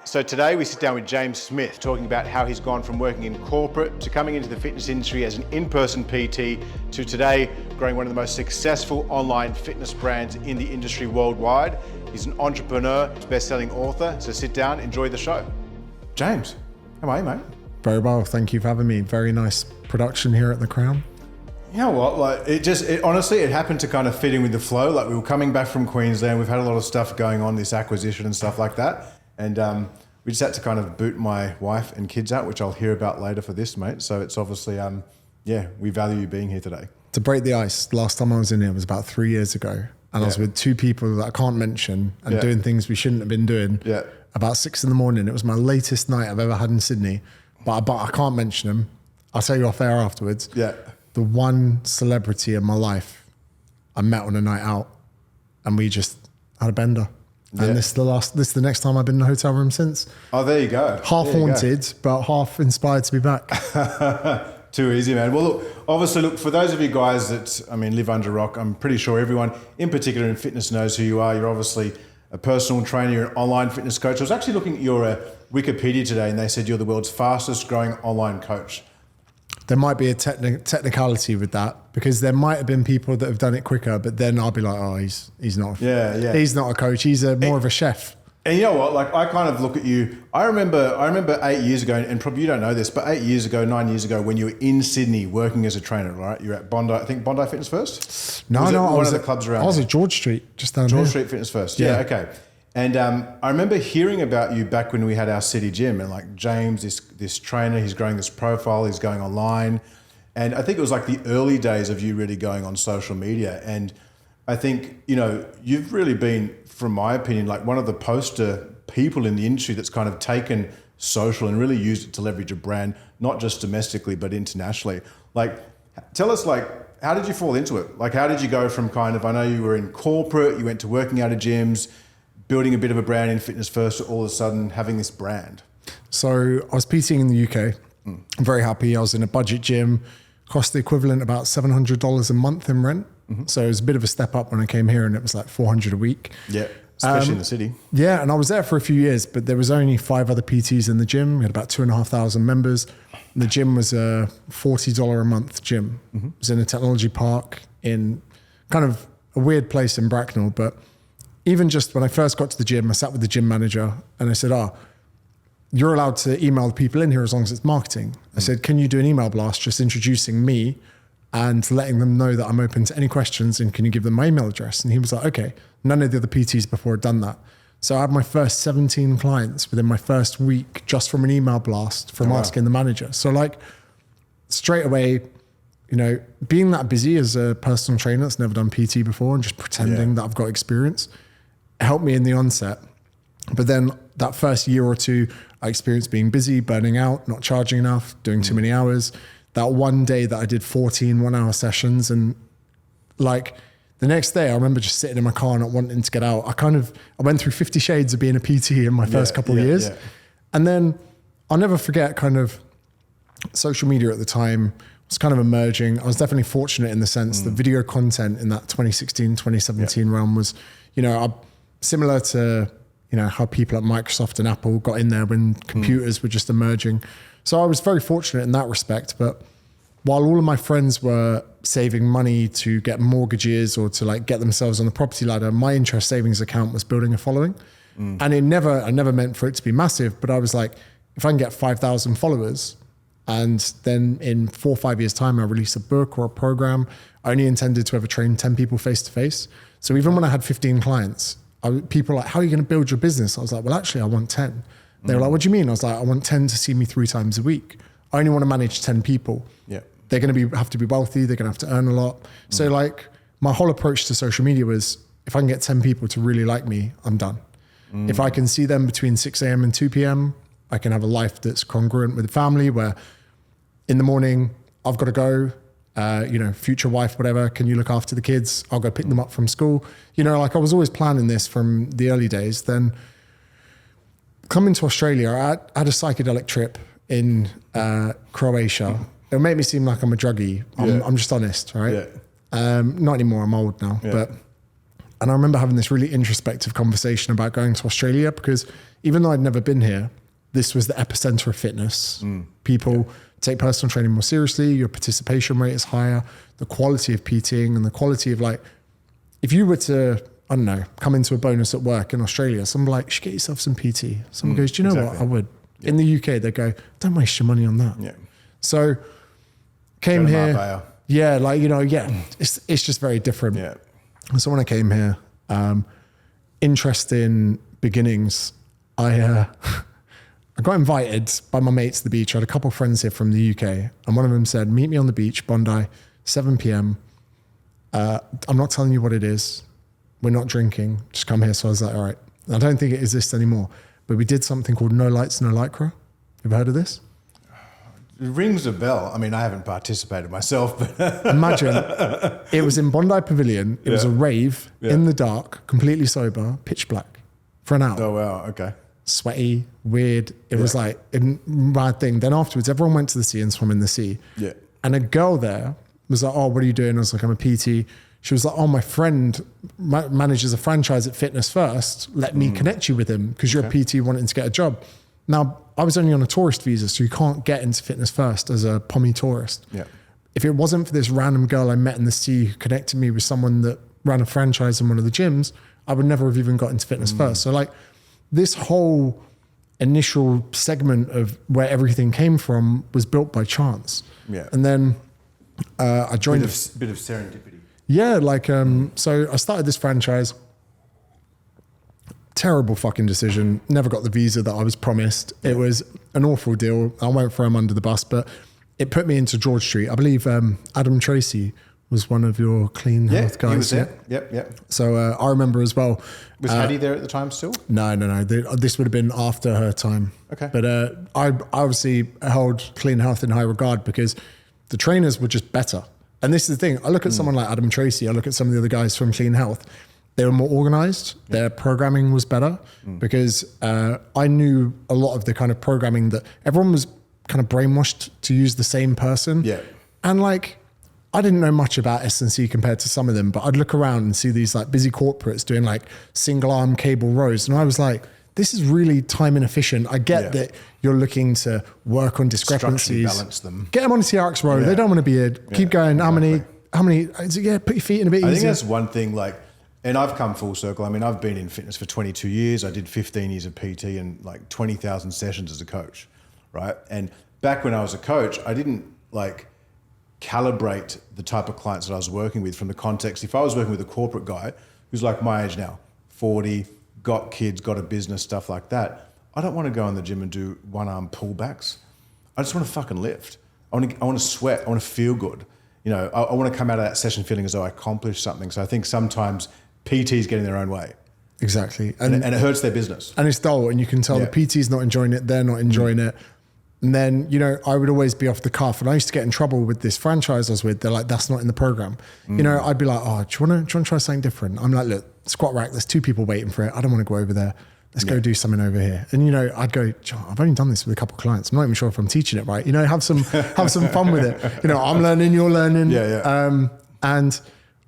So today we sit down with James Smith talking about how he's gone from working in corporate to coming into the fitness industry as an in-person PT to today growing one of the most successful online fitness brands in the industry worldwide. He's an entrepreneur, best-selling author. So sit down, enjoy the show. James, how are you, mate? Very well, thank you for having me. Very nice production here at the Crown. You know what, honestly, it happened to kind of fit in with the flow. Like, we were coming back from Queensland, we've had a lot of stuff going on, this acquisition and stuff like that. And we just had to kind of boot my wife and kids out, which I'll hear about later for this, mate. So it's obviously, we value you being here today. To break the ice, last time I was in here was about 3 years ago. And I was with two people that I can't mention and doing things we shouldn't have been doing. Yeah. About 6 a.m. It was my latest night I've ever had in Sydney. But I can't mention them. I'll tell you off air afterwards. Yeah. The one celebrity in my life I met on a night out and we just had a bender. And this is the next time I've been in a hotel room since. Oh, there you go. Half haunted, but half inspired to be back. Too easy, man. Well, look, for those of you guys that, live under a rock, I'm pretty sure everyone, in particular in fitness, knows who you are. You're obviously a personal trainer, you're an online fitness coach. I was actually looking at your Wikipedia today and they said you're the world's fastest growing online coach. There might be a technicality with that because there might have been people that have done it quicker, but then I'll be like, oh, he's not. Yeah. He's not a coach. He's more of a chef. And you know what? Like, I kind of look at you. I remember 8 years ago, and probably you don't know this, but 9 years ago, when you were in Sydney working as a trainer, right? You're at Bondi. I think Bondi Fitness First. No, one of the clubs around. I was at George Street, just down there. George Street Fitness First. Yeah. Okay. And I remember hearing about you back when we had our city gym, and like James, this trainer, he's growing this profile, he's going online. And I think it was like the early days of you really going on social media. And I think, you've really been, from my opinion, like one of the poster people in the industry that's kind of taken social and really used it to leverage a brand, not just domestically, but internationally. Like, tell us, like, how did you fall into it? Like, how did you go from kind of, I know you were in corporate, you went to working out of gyms, building a bit of a brand in fitness first, all of a sudden having this brand? So I was PTing in the UK. I'm very happy. I was in a budget gym, cost the equivalent about $700 a month in rent. Mm-hmm. So it was a bit of a step up when I came here and it was like $400 a week. Yeah, especially in the city. Yeah, and I was there for a few years, but there was only 5 other PTs in the gym. We had about 2,500 members. The gym was a $40 a month gym. Mm-hmm. It was in a technology park in kind of a weird place in Bracknell, but even just when I first got to the gym, I sat with the gym manager and I said, you're allowed to email the people in here as long as it's marketing. I said, can you do an email blast just introducing me and letting them know that I'm open to any questions and can you give them my email address? And he was like, okay. None of the other PTs before had done that. So I had my first 17 clients within my first week just from an email blast from asking the manager. So like straight away, being that busy as a personal trainer that's never done PT before and just pretending that I've got experience helped me in the onset. But then that first year or two, I experienced being busy, burning out, not charging enough, doing too many hours. That one day that I did 14 1-hour sessions and like the next day I remember just sitting in my car not wanting to get out. I went through 50 shades of being a PT in my first couple of years. Yeah. And then I'll never forget kind of social media at the time was kind of emerging. I was definitely fortunate in the sense that video content in that 2016, 2017 realm was, similar to, how people at Microsoft and Apple got in there when computers were just emerging. So I was very fortunate in that respect. But while all of my friends were saving money to get mortgages or to like get themselves on the property ladder, my interest savings account was building a following. And I never meant for it to be massive, but I was like, if I can get 5,000 followers and then in 4 or 5 years time, I release a book or a program, I only intended to ever train 10 people face to face. So even when I had 15 clients, people were like, how are you going to build your business? I was like, well, actually I want 10. They were like, what do you mean? I was like, I want 10 to see me 3 times a week. I only want to manage 10 people. Yeah. They're going to have to be wealthy. They're going to have to earn a lot. So like my whole approach to social media was if I can get 10 people to really like me, I'm done. If I can see them between 6 a.m. and 2 p.m., I can have a life that's congruent with the family where in the morning I've got to go, future wife, whatever, can you look after the kids? I'll go pick them up from school. Like I was always planning this from the early days. Then coming to Australia, I had a psychedelic trip in Croatia. It'll make me seem like I'm a druggie. I'm just honest, right? Yeah. Not anymore, I'm old now. Yeah. But And I remember having this really introspective conversation about going to Australia, because even though I'd never been here, this was the epicenter of fitness. People take personal training more seriously. Your participation rate is higher. The quality of PTing and the quality of like, if you were to, I don't know, come into a bonus at work in Australia, someone like, you should get yourself some PT. Someone goes, do you know what? I would. Yeah. In the UK, they go, don't waste your money on that. Yeah. So came here. Marbella. Yeah. Like, you know, it's just very different. Yeah. So when I came here, interesting beginnings. I got invited by my mates to the beach. I had a couple of friends here from the UK, and one of them said, meet me on the beach, Bondi, 7 p.m. I'm not telling you what it is. We're not drinking. Just come here. So I was like, all right. I don't think it exists anymore, but we did something called No Lights, No Lycra. Have you heard of this? It rings a bell. I mean, I haven't participated myself, but imagine it was in Bondi Pavilion. It was a rave in the dark, completely sober, pitch black for an hour. Oh, wow. Okay. Sweaty, weird. It was like a mad thing. Then afterwards, everyone went to the sea and swam in the sea. Yeah. And a girl there was like, oh, what are you doing? I was like, I'm a PT. She was like, oh, my friend manages a franchise at Fitness First. Let me connect you with him because you're a PT wanting to get a job. Now, I was only on a tourist visa, so you can't get into Fitness First as a pommy tourist. Yeah. If it wasn't for this random girl I met in the sea who connected me with someone that ran a franchise in one of the gyms, I would never have even got into Fitness First. So like this whole initial segment of where everything came from was built by chance. Yeah. And then I joined bit of serendipity. Yeah, like so I started this franchise. Terrible fucking decision. Never got the visa that I was promised. Yeah. It was an awful deal. I won't throw him under the bus, but it put me into George Street. I believe Adam Tracy was one of your clean health guys. He was there. Yep. So I remember as well. Was Hattie there at the time still? No. This would have been after her time. Okay. But I obviously held clean health in high regard because the trainers were just better. And this is the thing. I look at someone like Adam Tracy. I look at some of the other guys from Clean Health. They were more organized. Their programming was better because I knew a lot of the kind of programming that everyone was kind of brainwashed to use the same person. Yeah. And like, I didn't know much about S&C compared to some of them, but I'd look around and see these like busy corporates doing like single arm cable rows. And I was like, this is really time inefficient. I get that you're looking to work on discrepancies. Balance them. Get them on a TRX row. They don't want to be here. Keep going. Exactly. How many, put your feet in a bit easier. I think that's one thing like, and I've come full circle. I mean, I've been in fitness for 22 years. I did 15 years of PT and like 20,000 sessions as a coach, right? And back when I was a coach, I didn't like calibrate the type of clients that I was working with from the context. If I was working with a corporate guy who's like my age now, 40, got kids, got a business, stuff like that, I don't want to go in the gym and do one-arm pullbacks. I just want to fucking lift. I want to sweat. I want to feel good. You know, I want to come out of that session feeling as though I accomplished something. So I think sometimes PTs get in their own way. Exactly. And it hurts their business. And it's dull. And you can tell the PT's not enjoying it. They're not enjoying it. And then, you know, I would always be off the cuff. And I used to get in trouble with this franchise I was with. They're like, that's not in the program. You know, I'd be like, oh, do you want to try something different? I'm like, look, squat rack, there's 2 people waiting for it. I don't want to go over there. Let's go do something over here. And, you know, I'd go, I've only done this with a couple of clients. I'm not even sure if I'm teaching it right. You know, have some fun with it. You know, I'm learning, you're learning. And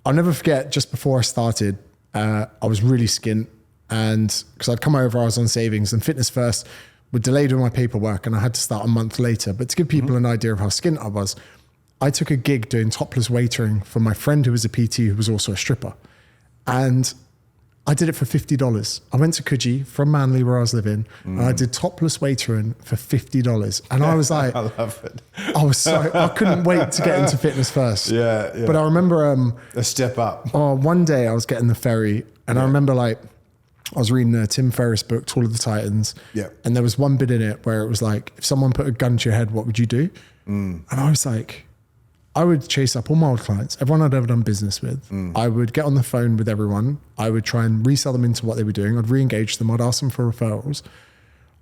I'll never forget, just before I started, I was really skint. And because I'd come over, I was on savings, and Fitness First were delayed with my paperwork and I had to start a month later. But to give people an idea of how skint I was, I took a gig doing topless waitering for my friend who was a PT who was also a stripper. And I did it for $50. I went to Coogee from Manly where I was living and I did topless waitering for $50. And I was like, I love it. I couldn't wait to get into Fitness First. Yeah. But I remember a step up. One day I was getting the ferry and I remember like, I was reading a Tim Ferriss book, Tool of the Titans. Yeah. And there was one bit in it where it was like, if someone put a gun to your head, what would you do? And I was like, I would chase up all my old clients, everyone I'd ever done business with. I would get on the phone with everyone. I would try and resell them into what they were doing. I'd re-engage them. I'd ask them for referrals.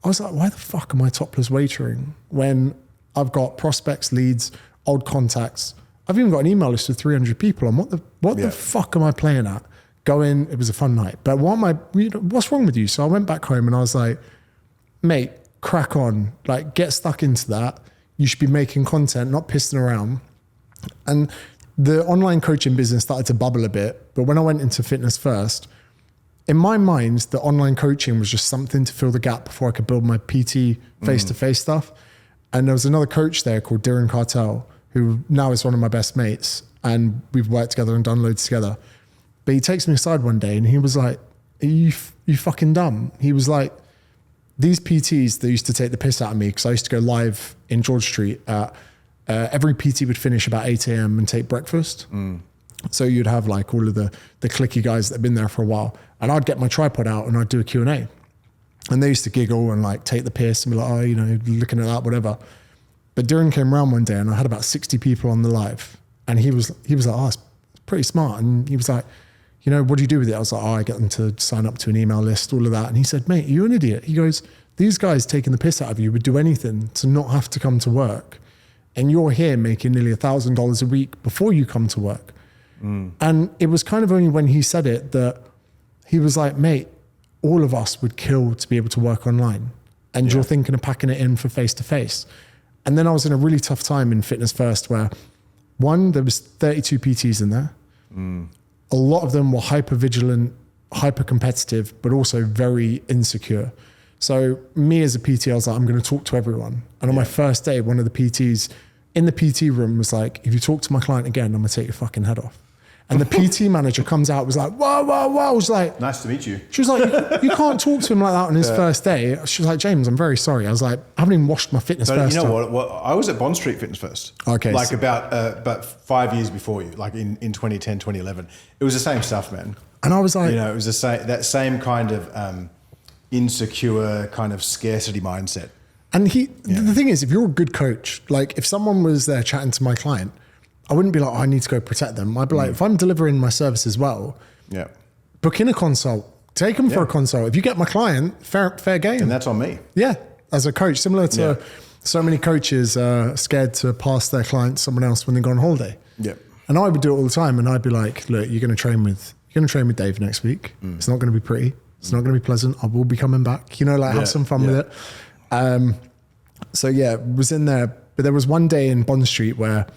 I was like, why the fuck am I topless waitering when I've got prospects, leads, old contacts? I've even got an email list of 300 people. And what the fuck am I playing at? Going, it was a fun night. But what's wrong with you? So I went back home and I was like, mate, crack on. Like, get stuck into that. You should be making content, not pissing around. And the online coaching business started to bubble a bit. But when I went into Fitness First, in my mind, the online coaching was just something to fill the gap before I could build my PT face-to-face stuff. And there was another coach there called Darren Cartel, who now is one of my best mates. And we've worked together and done loads together. But he takes me aside one day and he was like, are you fucking dumb? He was like, these PTs that used to take the piss out of me, because I used to go live in George Street. Every PT would finish about 8 a.m. and take breakfast. So you'd have like all of the clicky guys that have been there for a while. And I'd get my tripod out and I'd do a Q&A. And they used to giggle and like take the piss and be like, oh, you know, looking at that, whatever. But Darren came around one day and I had about 60 people on the live. And he was like, oh, it's pretty smart. And he was like, you know, what do you do with it? I was like, oh, I get them to sign up to an email list, all of that. And he said, mate, you're an idiot. He goes, these guys taking the piss out of you would do anything to not have to come to work. And you're here making nearly $1,000 a week before you come to work. And it was kind of only when he said it that he was like, mate, all of us would kill to be able to work online. And you're thinking of packing it in for face-to-face. And then I was in a really tough time in Fitness First where, one, there was 32 PTs in there. A lot of them were hyper-vigilant, hyper-competitive, but also very insecure. So me as a PT, I was like, I'm going to talk to everyone. And on my first day, one of the PTs in the PT room was like, if you talk to my client again, I'm going to take your fucking head off. And the PT manager comes out, was like, whoa, whoa, whoa. I was like, nice to meet you. She was like, you can't talk to him like that on his first day. She was like, James, I'm very sorry. I was like, I haven't even washed my Fitness First. You know what? I was at Bond Street Fitness First. Okay. Like about 5 years before you, like in 2010, 2011. It was the same stuff, man. And I was like, you know, it was that same kind of insecure kind of scarcity mindset. And the thing is, if you're a good coach, like if someone was there chatting to my client, I wouldn't be like, oh, I need to go protect them. I'd be like, if I'm delivering my service as well, book in a consult, take them for a consult. If you get my client, fair game. And that's on me. Yeah, as a coach, similar to so many coaches scared to pass their clients someone else when they go on holiday. Yeah. And I would do it all the time. And I'd be like, look, you're going to train with Dave next week. It's not going to be pretty. It's not going to be pleasant. I will be coming back, you know, like have some fun with it. So yeah, was in there, but there was one day in Bond Street where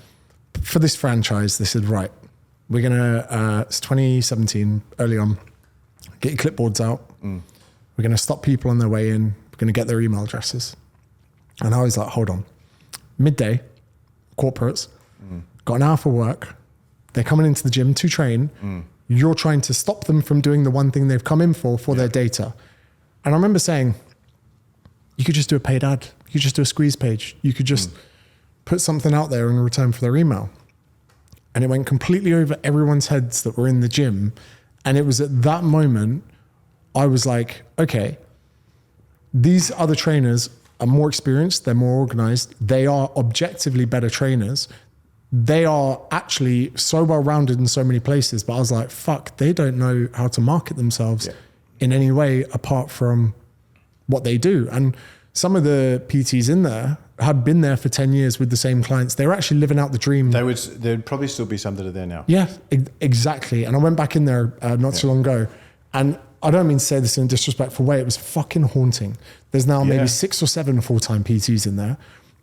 for this franchise, they said, right, we're going to, it's 2017, early on, get your clipboards out. We're going to stop people on their way in. We're going to get their email addresses. And I was like, hold on. Midday, corporates, got an hour for work. They're coming into the gym to train. You're trying to stop them from doing the one thing they've come in for their data. And I remember saying, you could just do a paid ad. You could just do a squeeze page. You could just put something out there in return for their email. And it went completely over everyone's heads that were in the gym. And it was at that moment, I was like, okay, these other trainers are more experienced. They're more organized. They are objectively better trainers. They are actually so well-rounded in so many places. But I was like, fuck, they don't know how to market themselves in any way apart from what they do. And some of the PTs in there had been there for 10 years with the same clients. They were actually living out the dream. There'd probably still be some that are there now. Yeah, exactly. And I went back in there not so long ago. And I don't mean to say this in a disrespectful way. It was fucking haunting. There's now maybe 6 or 7 full-time PTs in there.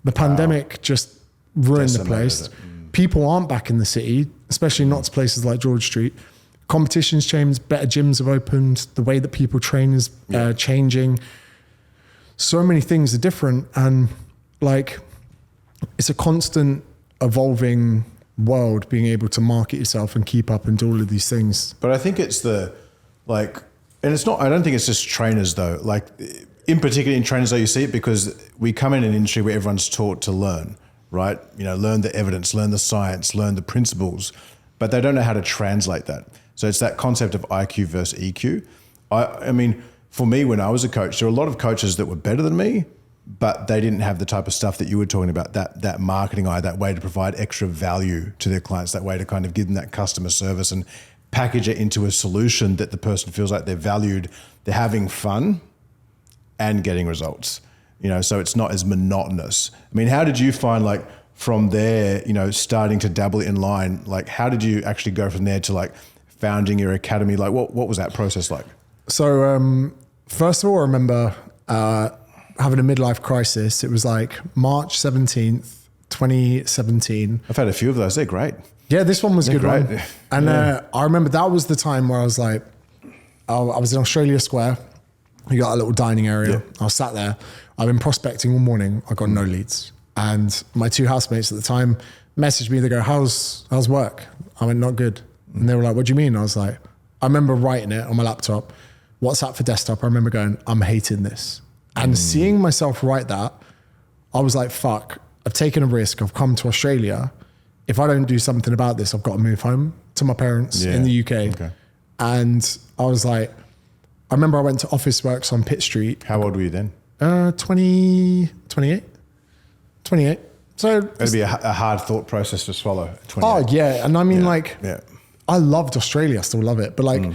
The pandemic just ruined the place. People aren't back in the city, especially not to places like George Street. Competition's changed, better gyms have opened. The way that people train is changing. So many things are different. And like, it's a constant evolving world, being able to market yourself and keep up and do all of these things. But I think it's and it's not, I don't think it's just trainers though. Like in particular in trainers though, you see it because we come in an industry where everyone's taught to learn, right? You know, learn the evidence, learn the science, learn the principles, but they don't know how to translate that. So it's that concept of IQ versus EQ. I mean, for me, when I was a coach, there were a lot of coaches that were better than me, but they didn't have the type of stuff that you were talking about, that marketing eye, that way to provide extra value to their clients, that way to kind of give them that customer service and package it into a solution that the person feels like they're valued, they're having fun and getting results. You know, so it's not as monotonous. I mean, how did you find like from there, you know, starting to dabble in line, like how did you actually go from there to like founding your academy? Like what was that process like? So first of all, I remember having a midlife crisis. It was like March 17th, 2017. I've had a few of those. They're great. Yeah, this one was a good great. one. And I remember that was the time where I was like, I was in Australia Square. We got a little dining area. Yeah. I was sat there. I've been prospecting all morning. I got no leads. And my two housemates at the time messaged me. They go, how's work? I went, not good. And they were like, what do you mean? I was like, I remember writing it on my laptop. WhatsApp for desktop. I remember going, I'm hating this. And seeing myself write that, I was like, fuck, I've taken a risk. I've come to Australia. If I don't do something about this, I've got to move home to my parents in the UK. Okay. And I was like, I remember I went to Office Works on Pitt Street. How old were you then? 28. So It'd be a hard thought process to swallow. 28. Oh yeah. And I mean Yeah. I loved Australia. I still love it. But like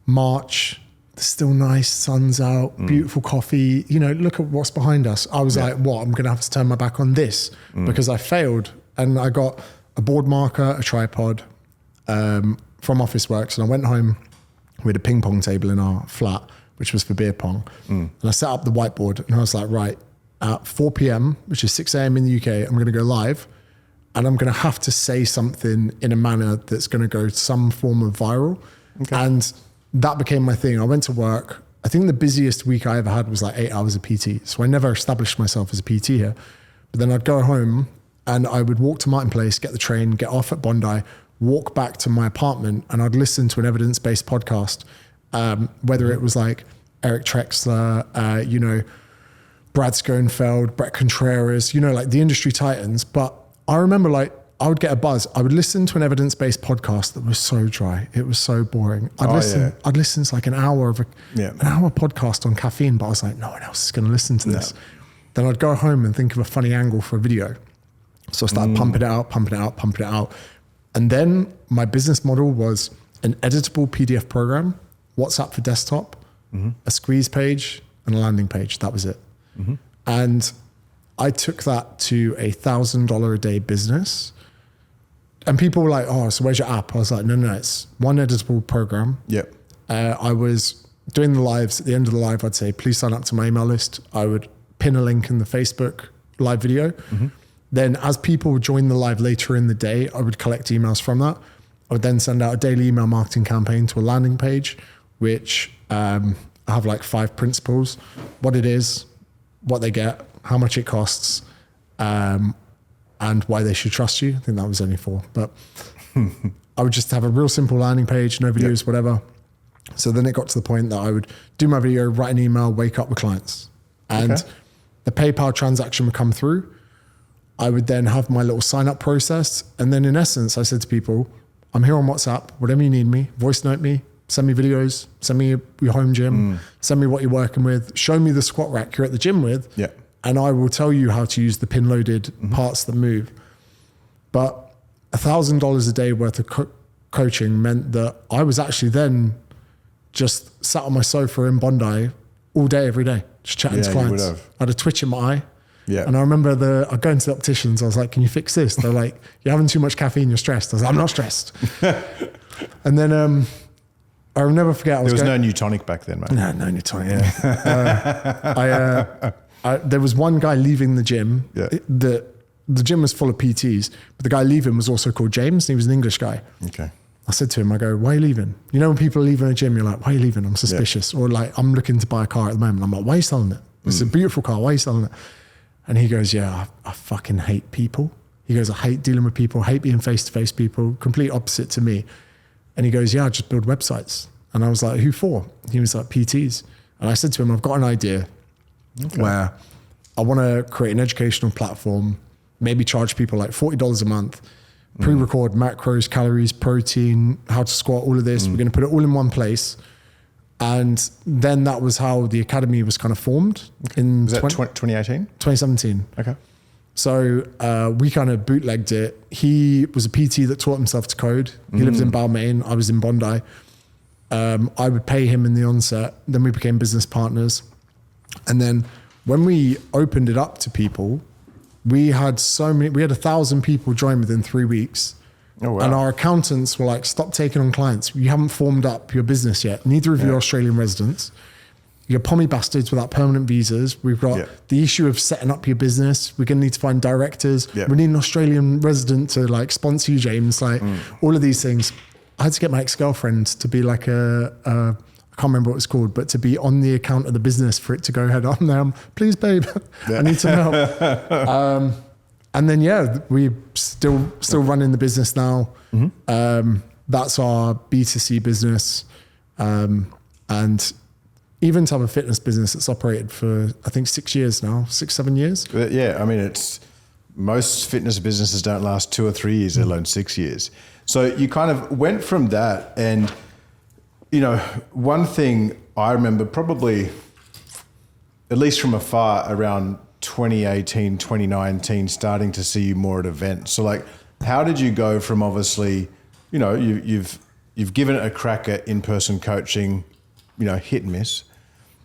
March, it's still nice. Sun's out, beautiful coffee. You know, look at what's behind us. I was like, what? I'm going to have to turn my back on this because I failed. And I got a board marker, a tripod from Office Works. And I went home. We had a ping pong table in our flat, which was for beer pong. And I set up the whiteboard and I was like, right, at 4 p.m., which is 6 a.m. in the UK, I'm going to go live and I'm going to have to say something in a manner that's going to go some form of viral. Okay. And that became my thing. I went to work. I think the busiest week I ever had was like 8 hours of PT. So I never established myself as a PT here. But then I'd go home and I would walk to Martin Place, get the train, get off at Bondi, walk back to my apartment, and I'd listen to an evidence-based podcast, whether it was like Eric Trexler, Brad Schoenfeld, Brett Contreras, like the industry titans. But I remember like I would get a buzz. I would listen to an evidence-based podcast that was so dry. It was so boring. I'd listen to like an hour of an hour podcast on caffeine, but I was like, no one else is going to listen to this. Then I'd go home and think of a funny angle for a video. So I started pumping it out. And then my business model was an editable PDF program, WhatsApp for desktop, a squeeze page, and a landing page. That was it. And I took that to $1,000 a day business. And people were like, oh, so where's your app? I was like, no, it's one editable program. Yep. I was doing the lives. At the end of the live, I'd say, please sign up to my email list. I would pin a link in the Facebook live video. Then as people would join the live later in the day, I would collect emails from that. I would then send out a daily email marketing campaign to a landing page, which I have like 5 principles: what it is, what they get, how much it costs, and why they should trust you. I think that was only 4, but I would just have a real simple landing page, no videos, whatever. So then it got to the point that I would do my video, write an email, wake up with clients, and the PayPal transaction would come through. I would then have my little sign up process. And then in essence, I said to people, I'm here on WhatsApp, whatever you need me, voice note me, send me videos, send me your home gym, send me what you're working with, show me the squat rack you're at the gym with. And I will tell you how to use the pin loaded parts that move. But $1,000 a day worth of coaching meant that I was actually then just sat on my sofa in Bondi all day, every day, just chatting to clients. I had a twitch in my eye. And I remember I go into the opticians, I was like, can you fix this? They're like, you're having too much caffeine, you're stressed. I was like, I'm not stressed. And then I'll never forget. There was no new tonic back then, mate. No new tonic. There was one guy leaving the gym. The gym was full of PTs, but the guy leaving was also called James, and he was an English guy. Okay. I said to him, I go, why are you leaving? You know, when people are leaving a gym, you're like, why are you leaving? I'm suspicious. Or like, I'm looking to buy a car at the moment. I'm like, why are you selling it? It's a beautiful car. Why are you selling it? And he goes, I fucking hate people. He goes, I hate dealing with people, hate being face-to-face people, complete opposite to me. And he goes, I just build websites. And I was like, who for? He was like, PTs. And I said to him, I've got an idea where I want to create an educational platform, maybe charge people like $40 a month, pre-record macros, calories, protein, how to squat, all of this. We're going to put it all in one place. And then that was how the academy was kind of formed. Was that 2018? 2017. Okay. So we kind of bootlegged it. He was a PT that taught himself to code. He lived in Balmain. I was in Bondi. I would pay him in the onset. Then we became business partners. And then when we opened it up to people, we had 1,000 people join within 3 weeks. Oh, wow. And our accountants were like, stop taking on clients. You haven't formed up your business yet. Neither of you are Australian residents. You got pommy bastards without permanent visas. We've got the issue of setting up your business. We're going to need to find directors. We need an Australian resident to like sponsor you, James. Like all of these things. I had to get my ex-girlfriend to be like I can't remember what it's called, but to be on the account of the business for it to go ahead on there. Please, babe, I need some help. And then, we still running the business now. That's our B2C business. And even to have a fitness business that's operated for, I think 6 years now, 7 years. Yeah. I mean, most fitness businesses don't last 2 or 3 years, let alone 6 years. So you kind of went from that. And, you know, one thing I remember probably, at least from afar, around 2018, 2019, starting to see you more at events. So like, how did you go from obviously, you know, you've given it a crack at in-person coaching, you know, hit and miss.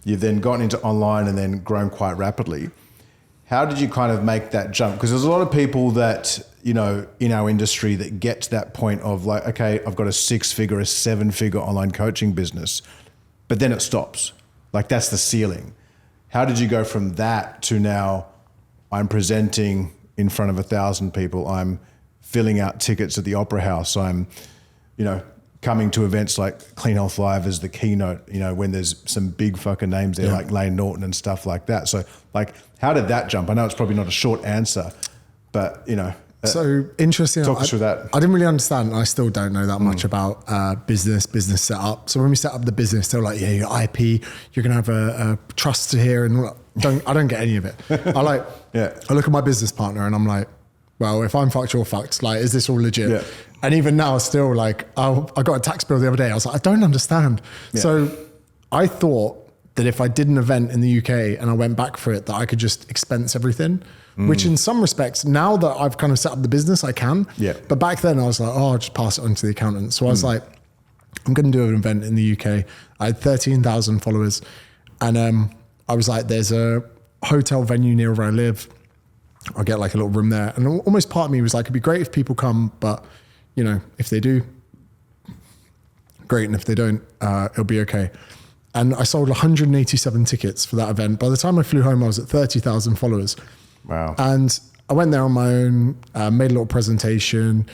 You've then gotten into online and then grown quite rapidly. How did you kind of make that jump? Because there's a lot of people that, you know, in our industry that get to that point of like, okay, I've got a 6-figure, a 7-figure online coaching business, but then it stops. Like that's the ceiling. How did you go from that to now I'm presenting in front of 1,000 people, I'm filling out tickets at the Opera House, I'm, you know, coming to events like Clean Health Live as the keynote, you know, when there's some big fucking names there like Lane Norton and stuff like that. So like, how did that jump? I know it's probably not a short answer, but you know. So interesting. Talk us through that. I didn't really understand. I still don't know that much about business setup. So when we set up the business, they were like, yeah, your IP, you're going to have a trust here. And I don't get any of it. I look at my business partner and I'm like, well, if I'm fucked, you're fucked. Like, is this all legit? Yeah. And even now still like, I got a tax bill the other day. I was like, I don't understand. Yeah. So I thought that if I did an event in the UK and I went back for it, that I could just expense everything. Which in some respects, now that I've kind of set up the business, I can. Yeah. But back then I was like, I'll just pass it on to the accountant. So I was like, I'm going to do an event in the UK. I had 13,000 followers. And I was like, there's a hotel venue near where I live. I'll get like a little room there. And almost part of me was like, it'd be great if people come, but you know, if they do, great. And if they don't, it'll be okay. And I sold 187 tickets for that event. By the time I flew home, I was at 30,000 followers. Wow. And I went there on my own, made a little presentation.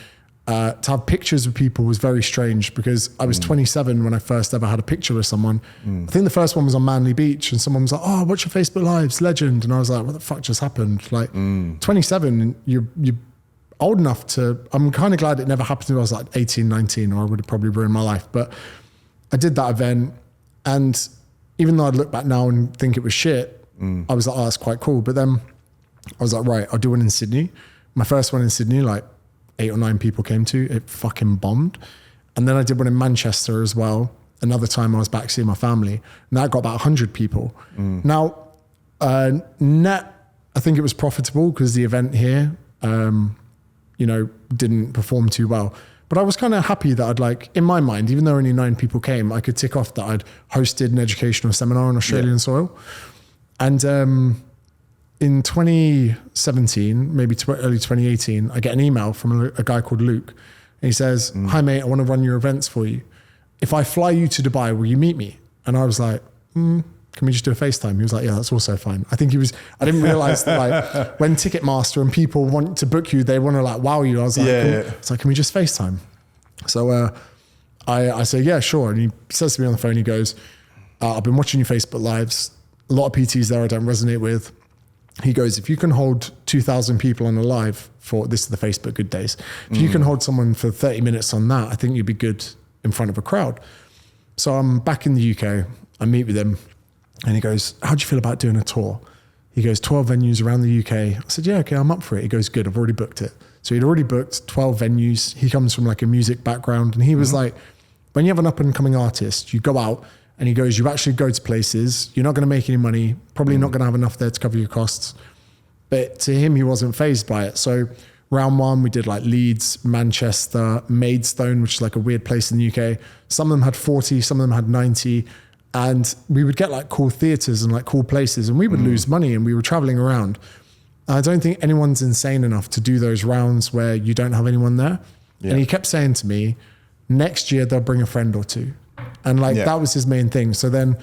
To have pictures with people was very strange because I was 27 when I first ever had a picture with someone. I think the first one was on Manly Beach and someone was like, oh, what's your Facebook Lives? Legend. And I was like, what the fuck just happened? Like 27, you're old enough to, I'm kind of glad it never happened when I was like 18, 19, or I would have probably ruined my life. But I did that event. And even though I'd look back now and think it was shit, I was like, oh, that's quite cool. But then I was like, right, I'll do one in Sydney. My first one in Sydney, like 8 or 9 people came to, it fucking bombed. And then I did one in Manchester as well. Another time I was back seeing my family and that got about 100 people. Now, net, I think it was profitable because the event here, you know, didn't perform too well. But I was kind of happy that I'd like, in my mind, even though only 9 people came, I could tick off that I'd hosted an educational seminar on Australian soil. And in 2017, maybe early 2018, I get an email from a guy called Luke. And he says, hi mate, I want to run your events for you. If I fly you to Dubai, will you meet me? And I was like, can we just do a FaceTime? He was like, yeah, that's also fine. I I didn't realize that like when Ticketmaster and people want to book you, they want to like wow you. I was like, it's like, can we just FaceTime? So I say, yeah, sure. And he says to me on the phone, he goes, I've been watching your Facebook Lives. A lot of PTs there I don't resonate with. He goes, if you can hold 2,000 people on a live for, this is the Facebook good days. If you can hold someone for 30 minutes on that, I think you'd be good in front of a crowd. So I'm back in the UK. I meet with him and he goes, how do you feel about doing a tour? He goes, 12 venues around the UK. I said, yeah, okay, I'm up for it. He goes, good, I've already booked it. So he'd already booked 12 venues. He comes from like a music background. And he was like, when you have an up and coming artist, you go out and he goes, you actually go to places, you're not going to make any money, probably not going to have enough there to cover your costs. But to him, he wasn't fazed by it. So round 1, we did like Leeds, Manchester, Maidstone, which is like a weird place in the UK. Some of them had 40, some of them had 90. And we would get like cool theaters and like cool places and we would lose money and we were traveling around. I don't think anyone's insane enough to do those rounds where you don't have anyone there. Yeah. And he kept saying to me, next year they'll bring a friend or two. And like that was his main thing. So then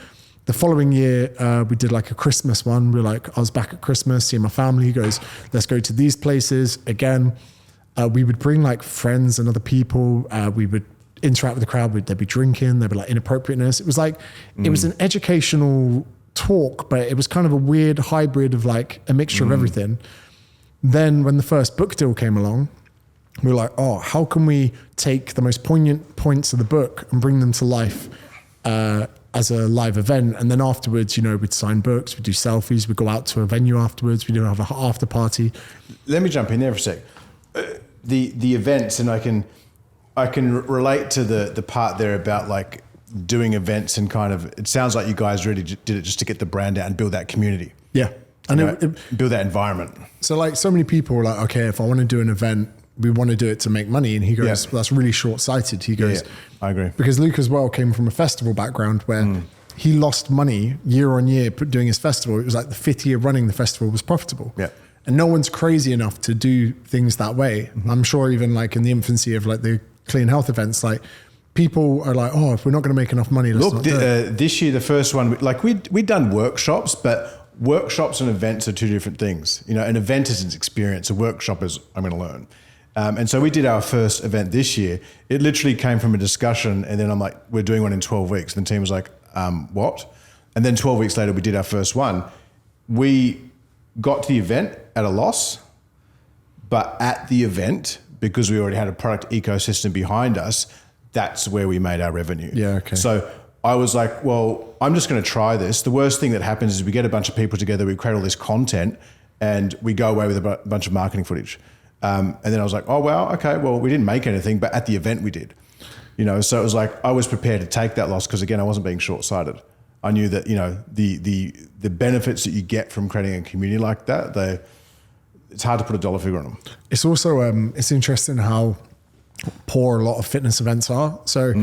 The following year, we did like a Christmas one. I was back at Christmas, seeing my family. He goes, let's go to these places. Again, we would bring like friends and other people. We would interact with the crowd. They'd be drinking. There'd be like inappropriateness. It was like, it was an educational talk, but it was kind of a weird hybrid of like a mixture of everything. Then when the first book deal came along, we were like, oh, how can we take the most poignant points of the book and bring them to life as a live event? And then afterwards, we'd sign books, we'd do selfies, we'd go out to a venue afterwards, we'd have an after party. Let me jump in there for a sec. The events, and I can relate to the part there about like doing events and kind of, it sounds like you guys really did it just to get the brand out and build that community. Yeah. And build that environment. So like so many people were like, okay, if I want to do an event, we want to do it to make money. And he goes, well, that's really short-sighted. He goes, I agree. Because Luke as well came from a festival background where he lost money year on year doing his festival. It was like the 5th year running the festival was profitable. Yeah. And no one's crazy enough to do things that way. I'm sure even like in the infancy of like the clean health events, like people are like, oh, if we're not going to make enough money, let's not do it. This year, the first one, like we'd done workshops, but workshops and events are two different things. An event is an experience. A workshop is, I'm going to learn. And so we did our first event this year. It literally came from a discussion, and then I'm like, we're doing one in 12 weeks. And the team was like, what? And then 12 weeks later, we did our first one. We got to the event at a loss, but at the event, because we already had a product ecosystem behind us, that's where we made our revenue. Yeah, okay. So I was like, well, I'm just going to try this. The worst thing that happens is we get a bunch of people together, we create all this content, and we go away with a bunch of marketing footage. And then I was like, oh, wow, okay, well, we didn't make anything, but at the event we did. So it was like, I was prepared to take that loss because, again, I wasn't being short-sighted. I knew that, the benefits that you get from creating a community like that, it's hard to put a dollar figure on them. It's also, it's interesting how poor a lot of fitness events are. So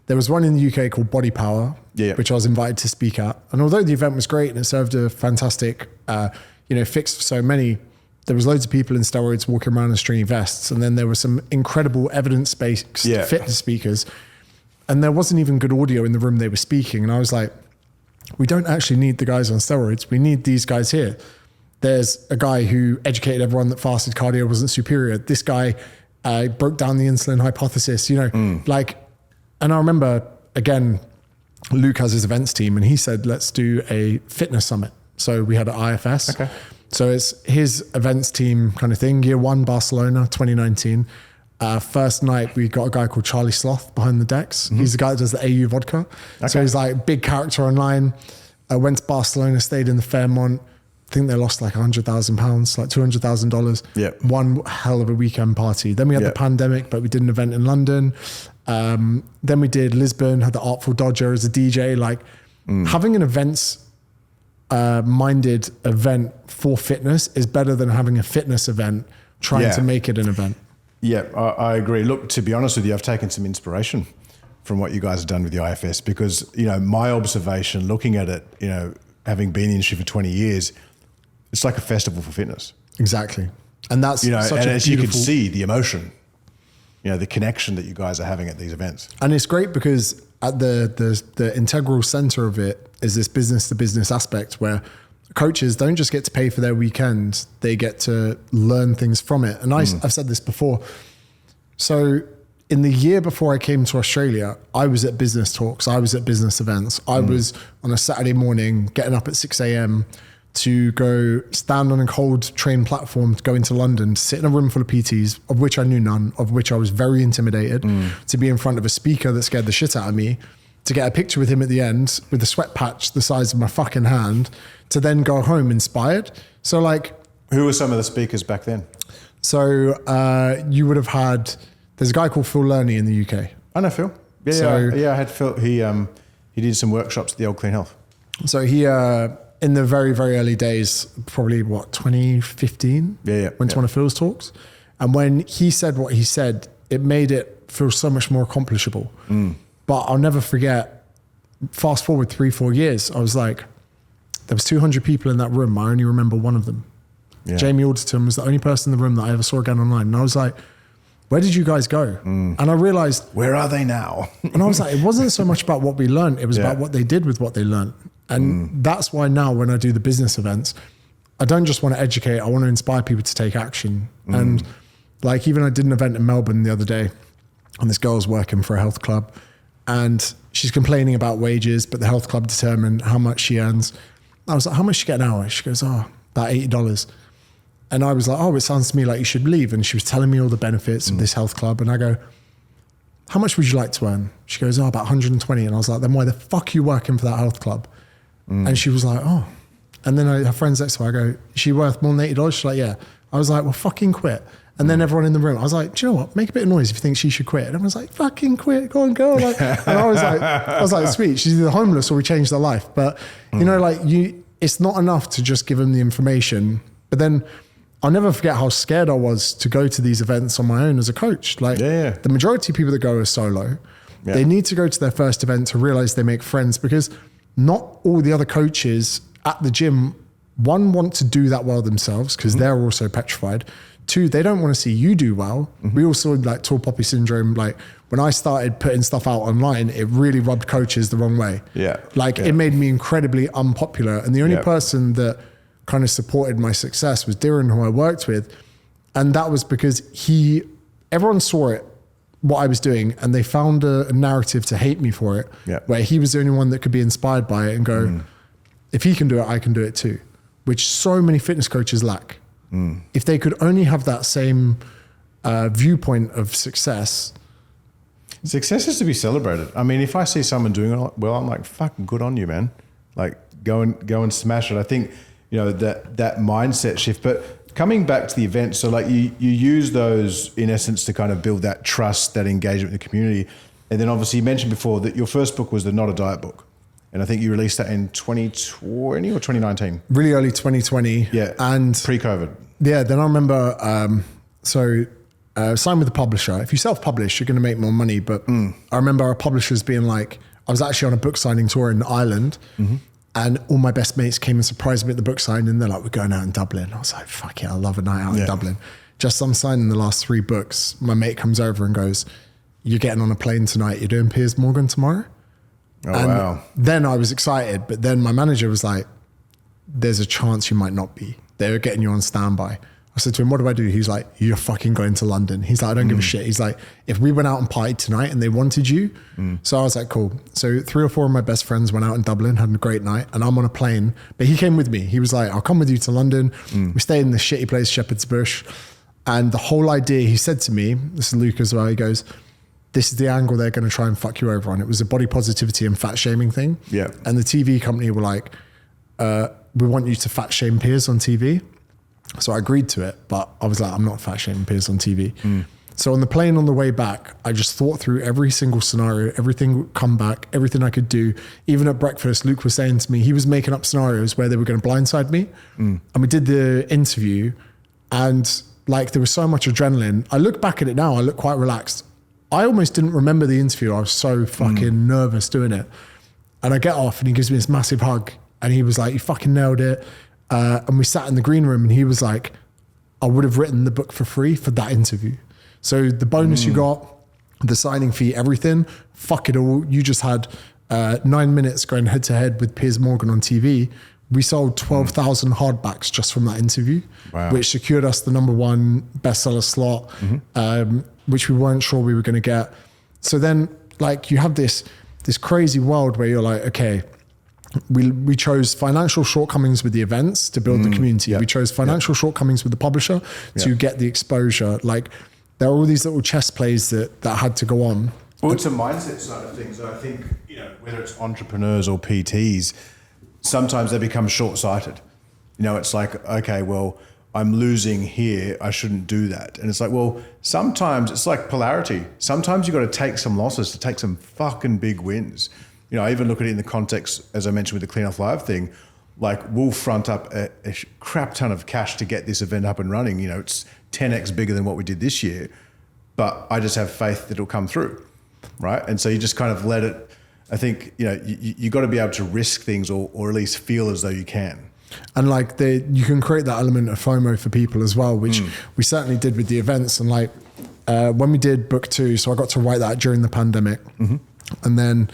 there was one in the UK called Body Power, which I was invited to speak at. And although the event was great and it served a fantastic, fix for so many, there was loads of people in steroids walking around in stringy vests. And then there were some incredible evidence-based fitness speakers. And there wasn't even good audio in the room they were speaking. And I was like, we don't actually need the guys on steroids. We need these guys here. There's a guy who educated everyone that fasted cardio wasn't superior. This guy broke down the insulin hypothesis, and I remember, again, Luke has his events team and he said, let's do a fitness summit. So we had an IFS. Okay. So it's his events team kind of thing. Year 1, Barcelona, 2019. First night, we got a guy called Charlie Sloth behind the decks. He's the guy that does the AU vodka. Okay. So he's like a big character online. I went to Barcelona, stayed in the Fairmont. I think they lost like £100,000, like $200,000. Yeah. One hell of a weekend party. Then we had the pandemic, but we did an event in London. Then we did Lisbon, had the Artful Dodger as a DJ. Like having an events minded event for fitness is better than having a fitness event trying to make it an event. Yeah, I agree. Look, to be honest with you, I've taken some inspiration from what you guys have done with the IFS because, my observation looking at it, having been in the industry for 20 years, it's like a festival for fitness. Exactly. And that's such and a as you can see the emotion, the connection that you guys are having at these events. And it's great because at the integral center of it is this business to business aspect where coaches don't just get to pay for their weekend, they get to learn things from it. And I've said this before. So in the year before I came to Australia, I was at business talks, I was at business events. I was on a Saturday morning getting up at 6 a.m. to go stand on a cold train platform to go into London, to sit in a room full of PTs, of which I knew none, of which I was very intimidated, to be in front of a speaker that scared the shit out of me, to get a picture with him at the end with a sweat patch the size of my fucking hand, to then go home inspired. So like... Who were some of the speakers back then? So you would have had... There's a guy called Phil Lerney in the UK. I know Phil. Yeah, I had Phil. He did some workshops at the old Clean Health. So he... in the very, very early days, probably 2015, went to one of Phil's talks. And when he said what he said, it made it feel so much more accomplishable. But I'll never forget, fast forward 3-4 years, I was like, there was 200 people in that room. I only remember one of them. Yeah. Jamie Alderton was the only person in the room that I ever saw again online. And I was like, where did you guys go? And I realized... Where are they now? And I was like, it wasn't so much about what we learned. It was about what they did with what they learned. And that's why now when I do the business events, I don't just want to educate, I want to inspire people to take action. And like, even I did an event in Melbourne the other day, and this girl's working for a health club, and she's complaining about wages, but the health club determine how much she earns. I was like, how much do you get an hour? She goes, about $80. And I was like, it sounds to me like you should leave. And she was telling me all the benefits of this health club. And I go, how much would you like to earn? She goes, about 120. And I was like, then why the fuck are you working for that health club? And she was like, And then her friends next to her, I go, is she worth more than $80? She's like, yeah. I was like, well, fucking quit. And then everyone in the room, I was like, do you know what? Make a bit of noise if you think she should quit. And everyone's like, fucking quit, go on, girl. Like, and I was like, sweet, she's either homeless or we changed her life. But you know, like it's not enough to just give them the information. But then I'll never forget how scared I was to go to these events on my own as a coach. Like the majority of people that go are solo. Yeah. They need to go to their first event to realize they make friends, because not all the other coaches at the gym, one, want to do that well themselves because they're also petrified. Two, they don't want to see you do well. We also like tall poppy syndrome. Like when I started putting stuff out online, it really rubbed coaches the wrong way. It made me incredibly unpopular. And the only person that kind of supported my success was Darren, who I worked with. And that was because everyone saw it, what I was doing, and they found a narrative to hate me for it, where he was the only one that could be inspired by it and go, if he can do it, I can do it too, which so many fitness coaches lack. If they could only have that same viewpoint of success. Success is to be celebrated. I mean, if I see someone doing it well, I'm like, fucking good on you, man. Like go and smash it. I think, that mindset shift. But coming back to the event, so like you use those in essence to kind of build that trust, that engagement with the community. And then obviously you mentioned before that your first book was the Not a Diet book. And I think you released that in 2020 or 2019? Really early 2020. Yeah, and pre-COVID. Yeah, then I remember, signed with the publisher. If you self-publish, you're going to make more money. But I remember our publishers being like, I was actually on a book signing tour in Ireland, and all my best mates came and surprised me at the book signing. And they're like, we're going out in Dublin. I was like, fuck it, I love a night out in Dublin. Just I'm signing the last 3 books. My mate comes over and goes, you're getting on a plane tonight. You're doing Piers Morgan tomorrow? Wow. Then I was excited, but then my manager was like, there's a chance you might not be. They're getting you on standby. I said to him, what do I do? He's like, you're fucking going to London. He's like, I don't give a shit. He's like, if we went out and partied tonight and they wanted you. So I was like, cool. So 3 or 4 of my best friends went out in Dublin, had a great night, and I'm on a plane, but he came with me. He was like, I'll come with you to London. We stayed in this shitty place, Shepherd's Bush. And the whole idea, he said to me, this is Luke as well, he goes, this is the angle they're going to try and fuck you over on. It was a body positivity and fat shaming thing. Yeah. And the TV company were like, we want you to fat shame Piers on TV. So I agreed to it, but I was like, I'm not fat shaming Piers on TV. So on the plane on the way back, I just thought through every single scenario, everything come back, everything I could do. Even at breakfast, Luke was saying to me, he was making up scenarios where they were going to blindside me. And we did the interview, and like there was so much adrenaline. I look back at it now, I look quite relaxed. I almost didn't remember the interview. I was so fucking nervous doing it. And I get off and he gives me this massive hug and he was like, you fucking nailed it. And we sat in the green room and he was like, I would have written the book for free for that interview. So the bonus you got, the signing fee, everything, fuck it all. You just had 9 minutes going head to head with Piers Morgan on TV. We sold 12,000 hardbacks just from that interview, which secured us the #1 bestseller slot, which we weren't sure we were going to get. So then like you have this crazy world where you're like, okay, we chose financial shortcomings with the events to build the community. We chose financial shortcomings with the publisher to get the exposure. Like there are all these little chess plays that had to go on. Well, it's a mindset side of things. I think, whether it's entrepreneurs or PTs, sometimes they become short-sighted. It's like, okay, well, I'm losing here, I shouldn't do that. And it's like, well, sometimes it's like polarity. Sometimes you've got to take some losses to take some fucking big wins. I even look at it in the context, as I mentioned with the Clean Off Live thing, like we'll front up a crap ton of cash to get this event up and running. It's 10x bigger than what we did this year, but I just have faith that it'll come through, right? And so you just kind of let it, I think, you got to be able to risk things or at least feel as though you can. And like you can create that element of FOMO for people as well, which we certainly did with the events. And like when we did book 2, so I got to write that during the pandemic. And then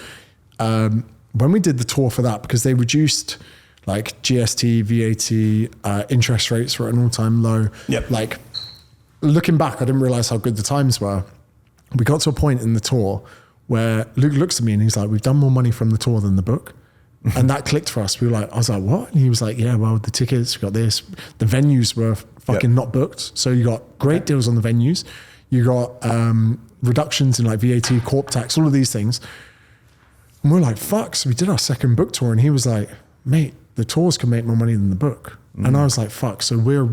when we did the tour for that, because they reduced like GST, VAT, interest rates were at an all-time low. Yep. Like looking back, I didn't realize how good the times were. We got to a point in the tour where Luke looks at me and he's like, we've done more money from the tour than the book. And that clicked for us. We were like, I was like, what? And he was like, yeah, well, the tickets, we got this. The venues were fucking not booked. So you got great deals on the venues. You got reductions in like VAT, corp tax, all of these things. And we're like, fuck. So we did our second book tour and he was like, mate, the tours can make more money than the book. And I was like, fuck. So we're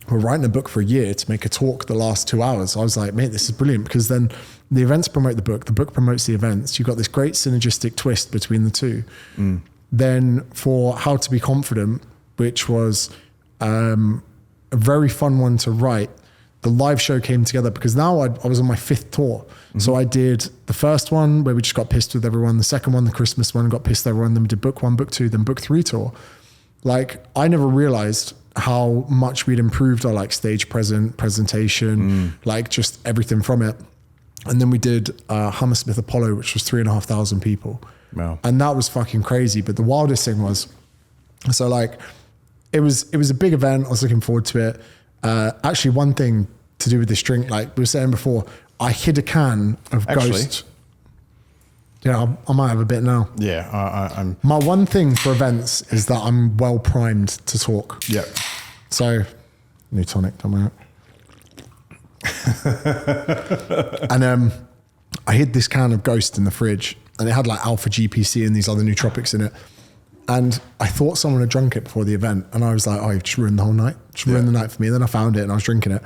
writing a book for a year to make a talk the last 2 hours. I was like, mate, this is brilliant, because then the events promote the book promotes the events. You've got this great synergistic twist between the two. Then for How to Be Confident, which was a very fun one to write, the live show came together because now I was on my 5th tour. So I did the first one where we just got pissed with everyone. The second one, the Christmas one, got pissed with everyone. Then we did book 1, book 2, then book 3 tour. Like I never realized how much we'd improved our like stage presentation, like just everything from it. And then we did Hammersmith Apollo, which was 3,500 people. Wow. And that was fucking crazy. But the wildest thing was, so like, it was a big event. I was looking forward to it. Actually, one thing to do with this drink, like we were saying before, I hid a can of Ghost. Yeah, I might have a bit now. Yeah, I'm. My one thing for events is that I'm well primed to talk. Yeah. So, new tonic, don't worry. And I hid this can of Ghost in the fridge, and it had like Alpha GPC and these other nootropics in it. And I thought someone had drunk it before the event, and I was like, oh, you've just ruined the whole night. Just ruined the night for me. And then I found it and I was drinking it.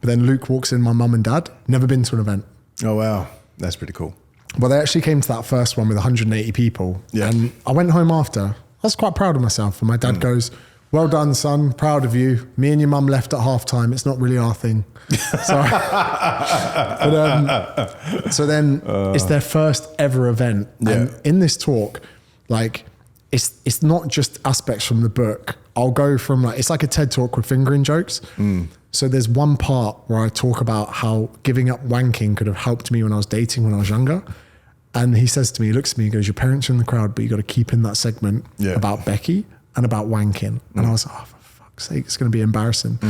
But then Luke walks in, my mum and dad, never been to an event. Oh, wow. That's pretty cool. Well, they actually came to that first one with 180 people. Yeah. And I went home after. I was quite proud of myself. And my dad goes, well done, son. Proud of you. Me and your mum left at halftime. It's not really our thing. So then it's their first ever event. And in this talk, like, it's not just aspects from the book. I'll go from like, it's like a TED talk with fingering jokes. So there's one part where I talk about how giving up wanking could have helped me when I was dating when I was younger. And he says to me, he looks at me, he goes, your parents are in the crowd, but you got to keep in that segment about Becky and about wanking. And I was like, oh, for fuck's sake, it's going to be embarrassing.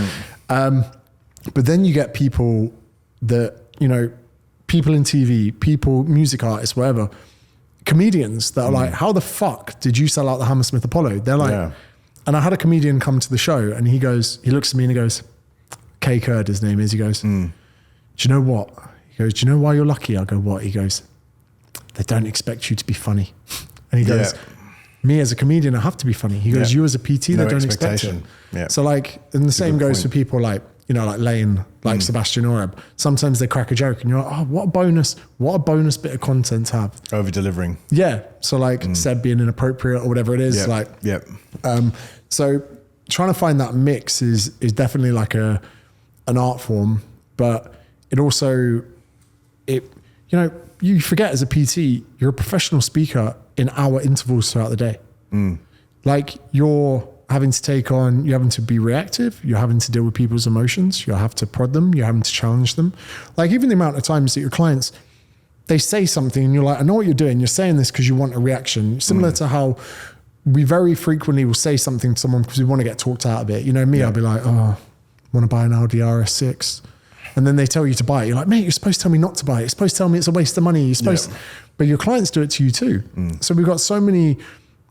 But then you get people that, you know, people in TV, people, music artists, whatever, comedians that are like, how the fuck did you sell out the Hammersmith Apollo? They're like, and I had a comedian come to the show and he goes, he looks at me and he goes, Kay Kurd, his name is, he goes, do you know what? He goes, do you know why you're lucky? I go, what? He goes, they don't expect you to be funny. And he goes, me as a comedian, I have to be funny. He goes, you as a PT, they don't expect it. So like, and the same goes for people like, you know, like Lane, like Sebastian Oreb. Sometimes they crack a joke and you're like, oh, what a bonus bit of content to have. Over delivering. Yeah. So like Seb being inappropriate or whatever it is. So trying to find that mix is definitely like an art form, but it also, you know, you forget as a PT, you're a professional speaker in hour intervals throughout the day. Like you're having to take on, you're having to be reactive, you're having to deal with people's emotions, you have to prod them, you're having to challenge them. Like even the amount of times that your clients, they say something and you're like, I know what you're doing. You're saying this because you want a reaction. Similar to how we very frequently will say something to someone because we want to get talked out of it. You know me, I'll be like, oh, want to buy an Audi RS6. And then they tell you to buy it. You're like, mate, you're supposed to tell me not to buy it. You're supposed to tell me it's a waste of money. You're supposed to, but your clients do it to you too. So we've got so many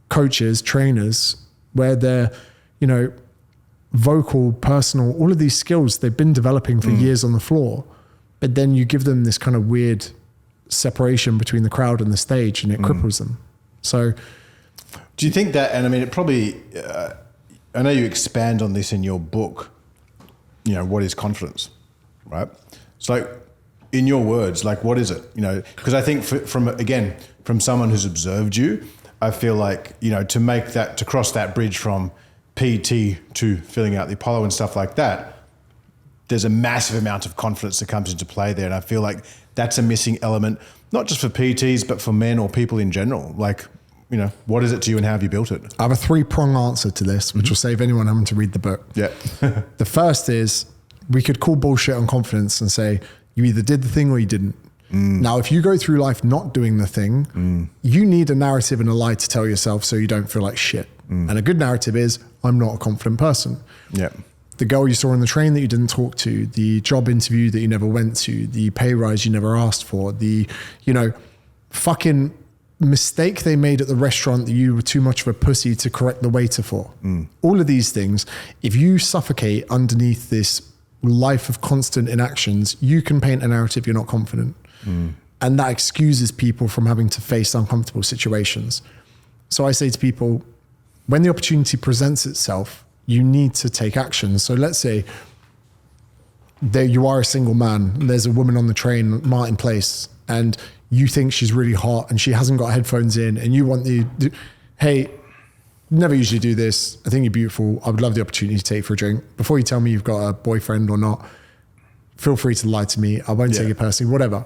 coaches, trainers, where they're, you know, vocal, personal, all of these skills they've been developing for years on the floor. But then you give them this kind of weird separation between the crowd and the stage and it cripples them. So do you think that, and I mean, it probably, I know you expand on this in your book, you know, what is confidence, right? So like, in your words, like, what is it? You know, because I think from someone who's observed you, I feel like, you know, to cross that bridge from PT to filling out the Apollo and stuff like that, there's a massive amount of confidence that comes into play there. And I feel like that's a missing element, not just for PTs, but for men or people in general. Like, you know, what is it to you and how have you built it? I have a 3-prong answer to this, which will save anyone having to read the book. Yeah. The first is, we could call bullshit on confidence and say, you either did the thing or you didn't. Now, if you go through life not doing the thing, you need a narrative and a lie to tell yourself so you don't feel like shit. And a good narrative is, I'm not a confident person. Yeah. The girl you saw on the train that you didn't talk to, the job interview that you never went to, the pay rise you never asked for, the, fucking mistake they made at the restaurant that you were too much of a pussy to correct the waiter for. All of these things, if you suffocate underneath this life of constant inactions, you can paint a narrative you're not confident. And that excuses people from having to face uncomfortable situations. So I say to people, when the opportunity presents itself, you need to take action. So let's say there you are a single man, there's a woman on the train, Martin Place, and you think she's really hot and she hasn't got headphones in, and you want hey, never usually do this. I think you're beautiful. I would love the opportunity to take you for a drink. Before you tell me you've got a boyfriend or not, feel free to lie to me. I won't take it personally, whatever.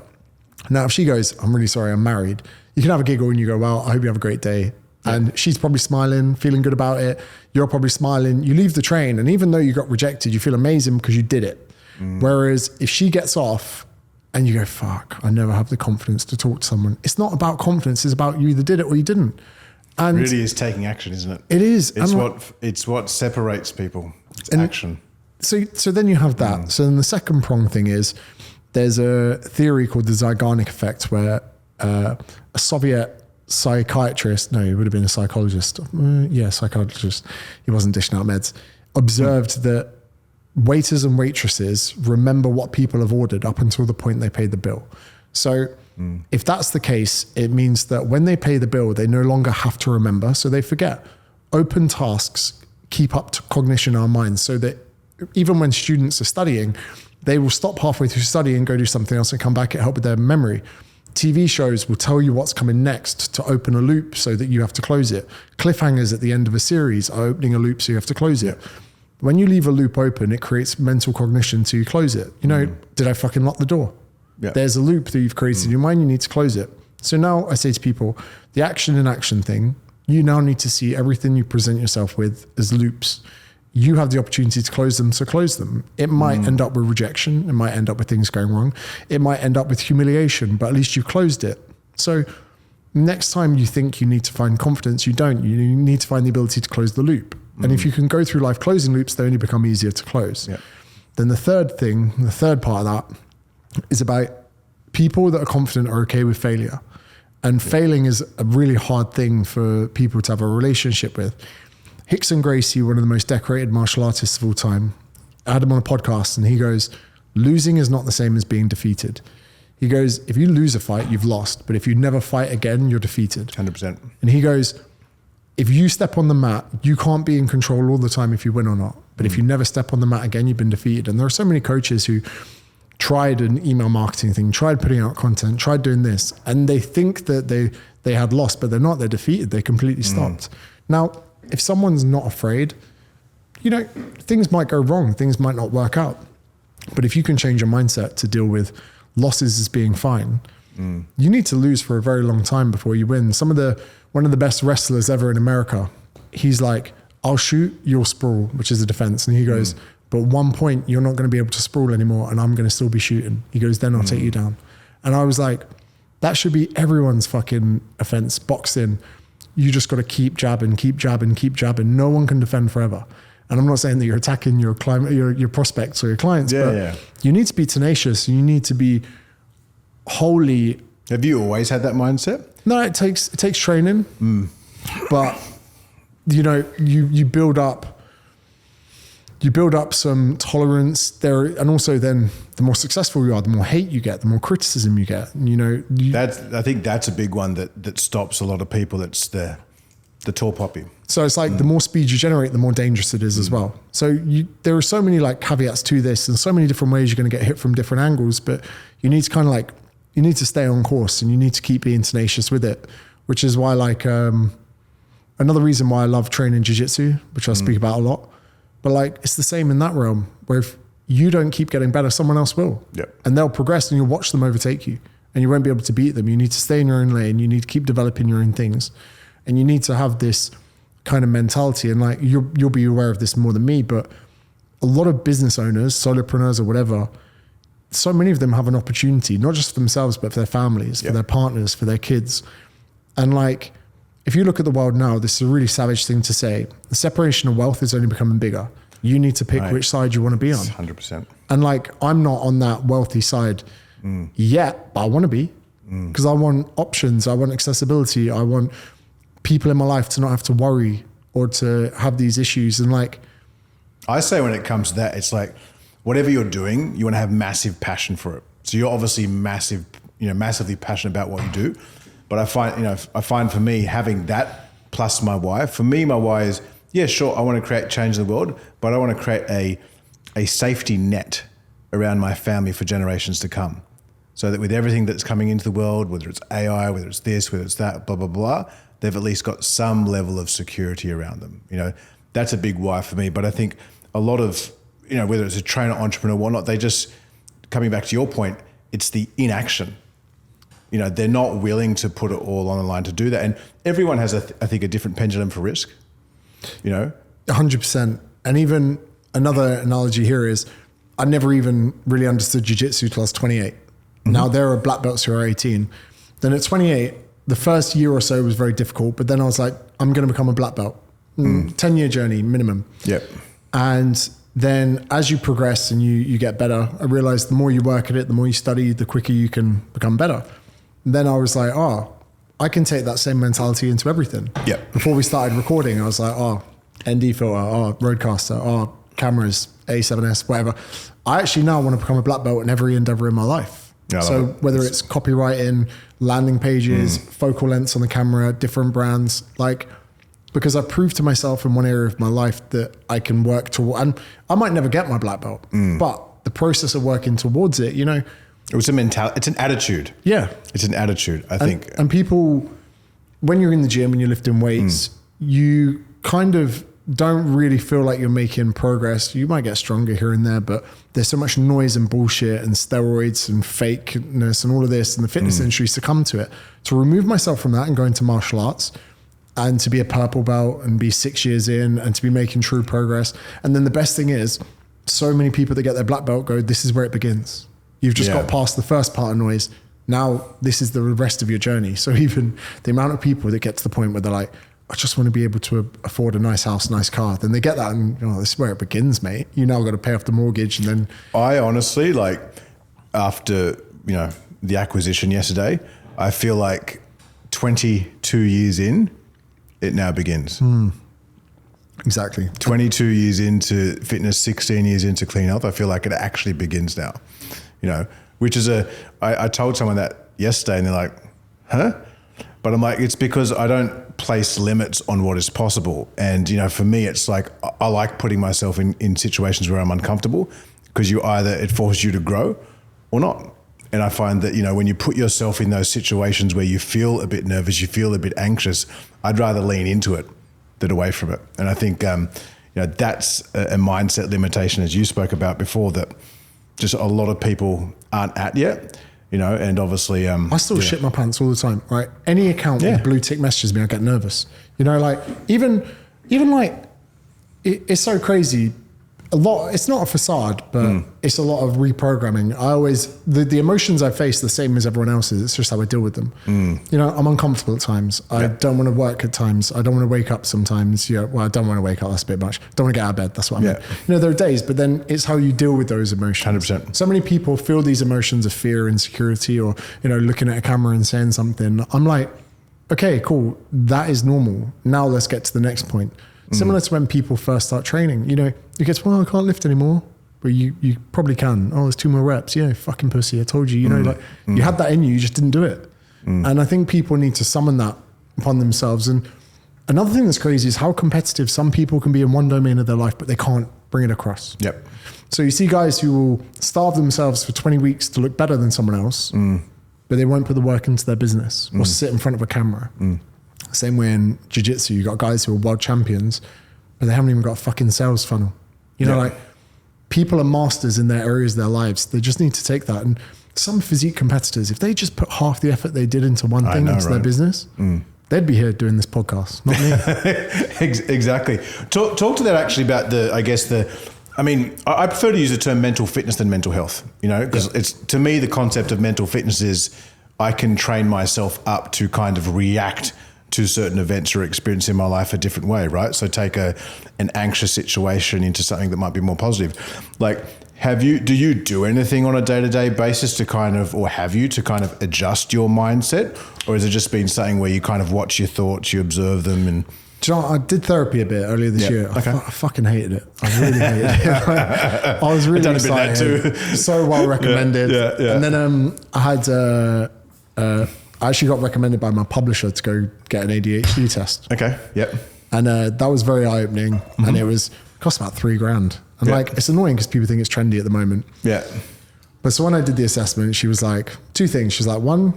Now, if she goes, I'm really sorry, I'm married, you can have a giggle and you go, well, I hope you have a great day. And she's probably smiling, feeling good about it. You're probably smiling. You leave the train, and even though you got rejected, you feel amazing because you did it. Whereas if she gets off and you go, fuck, I never have the confidence to talk to someone. It's not about confidence. It's about you either did it or you didn't. And it really is taking action, isn't it? It is. It's what separates people. It's action. So then you have that. So then the second prong thing is, there's a theory called the Zeigarnik effect where a Soviet psychiatrist, no, he would have been a psychologist. Psychologist. He wasn't dishing out meds. Observed that waiters and waitresses remember what people have ordered up until the point they pay the bill. So if that's the case, it means that when they pay the bill, they no longer have to remember, so they forget. Open tasks keep up to cognition in our minds, so that even when students are studying, they will stop halfway through studying, go do something else and come back and help with their memory. TV shows will tell you what's coming next to open a loop so that you have to close it. Cliffhangers at the end of a series are opening a loop so you have to close it. When you leave a loop open, it creates mental cognition to close it. Did I fucking lock the door? Yeah. There's a loop that you've created in your mind, you need to close it. So now I say to people, the action in action thing, you now need to see everything you present yourself with as loops. You have the opportunity to close them, so close them. It might end up with rejection. It might end up with things going wrong. It might end up with humiliation, but at least you've closed it. So next time you think you need to find confidence, you don't. You need to find the ability to close the loop. And if you can go through life closing loops, they only become easier to close. Yeah. Then the third part of that is about people that are confident are okay with failure. And failing is a really hard thing for people to have a relationship with. Hickson Gracie, one of the most decorated martial artists of all time, I had him on a podcast and he goes, losing is not the same as being defeated. He goes, if you lose a fight, you've lost. But if you never fight again, you're defeated. 100%. And he goes, if you step on the mat, you can't be in control all the time if you win or not. But if you never step on the mat again, you've been defeated. And there are so many coaches who tried an email marketing thing, tried putting out content, tried doing this, and they think that they had lost, but they're not. They're defeated. They completely stopped. Now, if someone's not afraid, things might go wrong. Things might not work out. But if you can change your mindset to deal with losses as being fine, you need to lose for a very long time before you win. One of the best wrestlers ever in America, he's like, I'll shoot, you'll sprawl, which is a defense. And he goes, but at one point you're not going to be able to sprawl anymore and I'm going to still be shooting. He goes, then I'll take you down. And I was like, that should be everyone's fucking offense. Boxing, you just got to keep jabbing, keep jabbing, keep jabbing. No one can defend forever. And I'm not saying that you're attacking your prospects or your clients, but you need to be tenacious. You need to be wholly. Have you always had that mindset? No, it takes training, but you build up some tolerance there, and also then the more successful you are, the more hate you get, the more criticism you get. I think that's a big one that stops a lot of people. It's the tall poppy. So it's like the more speed you generate, the more dangerous it is as well. So there are so many caveats to this, and so many different ways you're going to get hit from different angles. But you need to you need to stay on course, and you need to keep being tenacious with it. Which is why another reason why I love training jiu-jitsu, which I speak about a lot. But it's the same in that realm, where if you don't keep getting better, someone else will. Yep. And they'll progress and you'll watch them overtake you and you won't be able to beat them. You need to stay in your own lane. You need to keep developing your own things. And you need to have this kind of mentality. And you'll be aware of this more than me, but a lot of business owners, solopreneurs or whatever, so many of them have an opportunity, not just for themselves, but for their families, for their partners, for their kids. And like, if you look at the world now, this is a really savage thing to say. The separation of wealth is only becoming bigger. You need to pick which side you want to be on. 100%. And like, I'm not on that wealthy side yet, but I want to be, because I want options. I want accessibility. I want people in my life to not have to worry or to have these issues. And like, I say when it comes to that, it's like, whatever you're doing, you want to have massive passion for it. So you're obviously massively passionate about what you do. But I find for me, having that plus my why, for me, my why is, yeah, sure, I want to create change in the world, but I want to create a safety net around my family for generations to come. So that with everything that's coming into the world, whether it's AI, whether it's this, whether it's that, blah, blah, blah, they've at least got some level of security around them. That's a big why for me. But I think a lot of, whether it's a trainer, entrepreneur, whatnot, they just, coming back to your point, it's the inaction. They're not willing to put it all on the line to do that. And everyone has, I think, a different pendulum for risk, 100%. And even another analogy here is, I never even really understood jiu-jitsu till I was 28. Now there are black belts who are 18. Then at 28, the first year or so was very difficult, but then I was like, I'm going to become a black belt. 10-year journey minimum. Yep. And then as you progress and you get better, I realized the more you work at it, the more you study, the quicker you can become better. And then I was like, I can take that same mentality into everything. Yep. Before we started recording, I was like, ND filter, Rodecaster, cameras, A7S, whatever. I actually now want to become a black belt in every endeavor in my life. Yeah, so whether it's copywriting, landing pages, focal lengths on the camera, different brands, because I proved to myself in one area of my life that I can work toward, and I might never get my black belt, but the process of working towards it, It was a mentality. It's an attitude. Yeah. It's an attitude, I think. And people, when you're in the gym and you're lifting weights, you kind of don't really feel like you're making progress. You might get stronger here and there, but there's so much noise and bullshit and steroids and fakeness and all of this, and the fitness industry succumb to it. To remove myself from that and go into martial arts and to be a purple belt and be 6 years in and to be making true progress. And then the best thing is, so many people that get their black belt go, this is where it begins. You've just got past the first part of noise. Now this is the rest of your journey. So even the amount of people that get to the point where they're like, I just want to be able to afford a nice house, nice car. Then they get that and this is where it begins, mate. You now got to pay off the mortgage. And then I honestly, after, the acquisition yesterday, I feel like 22 years in, it now begins. Exactly. 22 years into fitness, 16 years into clean health. I feel like it actually begins now, which is I told someone that yesterday and they're like, huh? But I'm like, it's because I don't place limits on what is possible. And, for me, it's like, I like putting myself in situations where I'm uncomfortable because it forces you to grow or not. And I find that, when you put yourself in those situations where you feel a bit nervous, you feel a bit anxious, I'd rather lean into it than away from it. And I think, that's a mindset limitation, as you spoke about before, that just a lot of people aren't at yet. And obviously, I still shit my pants all the time, right? Any account with blue tick messages me, I get nervous. Even it's so crazy. It's not a facade, but it's a lot of reprogramming. The emotions I face the same as everyone else's. It's just how I deal with them. I'm uncomfortable at times. I don't want to work at times. I don't want to wake up sometimes. I don't want to wake up. That's a bit much. Don't want to get out of bed. That's what I mean. There are days, but then it's how you deal with those emotions. 100%. So many people feel these emotions of fear, insecurity, or, looking at a camera and saying something. I'm like, okay, cool. That is normal. Now let's get to the next point. Similar to when people first start training, you get, I can't lift anymore, but you probably can. Oh, there's 2 more reps. Yeah, fucking pussy. I told you, you had that in you just didn't do it. And I think people need to summon that upon themselves. And another thing that's crazy is how competitive some people can be in one domain of their life, but they can't bring it across. Yep. So you see guys who will starve themselves for 20 weeks to look better than someone else, but they won't put the work into their business or sit in front of a camera. Same way in jiu-jitsu, you got guys who are world champions, but they haven't even got a fucking sales funnel. People are masters in their areas of their lives. They just need to take that. And some physique competitors, if they just put half the effort they did into one thing, into their business, they'd be here doing this podcast, not me. Exactly. Talk to that actually about I mean, I prefer to use the term mental fitness than mental health, you know, because it's, to me, the concept of mental fitness is I can train myself up to kind of react to certain events or experience in my life a different way, right? So take an anxious situation into something that might be more positive. Like, do you do anything on a day-to-day basis to kind of adjust your mindset? Or has it just been something where you kind of watch your thoughts, you observe them and... Do you know, I did therapy a bit earlier this year. Okay. I fucking hated it. I really hated it. I was really excited. That too. So well recommended. Yeah. And then I had, I actually got recommended by my publisher to go get an ADHD test. Okay. Yep. And that was very eye-opening. Mm-hmm. And it cost about $3,000. And like, it's annoying because people think it's trendy at the moment. Yeah. But so when I did the assessment, she was like, two things. She's like, one,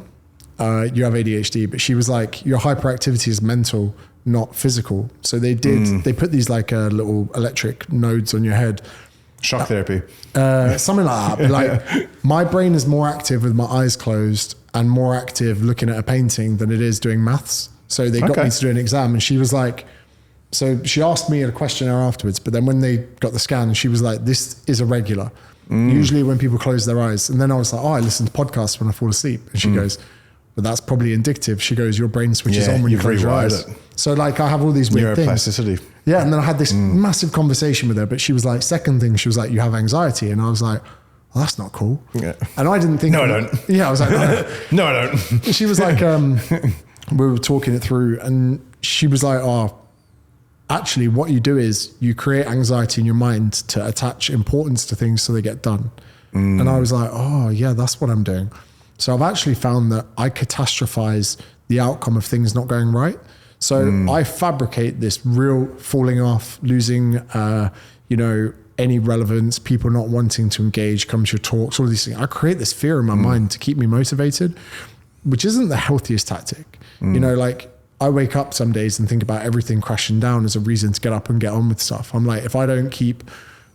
you have ADHD, but she was like, your hyperactivity is mental, not physical. So they put these like little electric nodes on your head. Shock therapy. Something like that. But like my brain is more active with my eyes closed and more active looking at a painting than it is doing maths. So they got me to do an exam, and she was like, so she asked me a questionnaire afterwards, but then when they got the scan, she was like, this is irregular. Usually when people close their eyes. And then I was like, I listen to podcasts when I fall asleep. And she goes, but that's probably indicative. She goes, your brain switches on when you close your eyes. So like I have all these weird things. Neuroplasticity. Yeah. And then I had this massive conversation with her, but she was like, second thing, she was like, you have anxiety. And I was like, well, that's not cool. Yeah. And I didn't think. No, I don't. Yeah. I was like, no, no I don't. She was like, we were talking it through, and she was like, actually what you do is you create anxiety in your mind to attach importance to things so they get done. And I was like, oh yeah, that's what I'm doing. So I've actually found that I catastrophize the outcome of things not going right. So I fabricate this real falling off, losing, any relevance, people not wanting to engage, come to your talks, all these things. I create this fear in my mind to keep me motivated, which isn't the healthiest tactic. You know, like I wake up some days and think about everything crashing down as a reason to get up and get on with stuff. I'm like, if I don't keep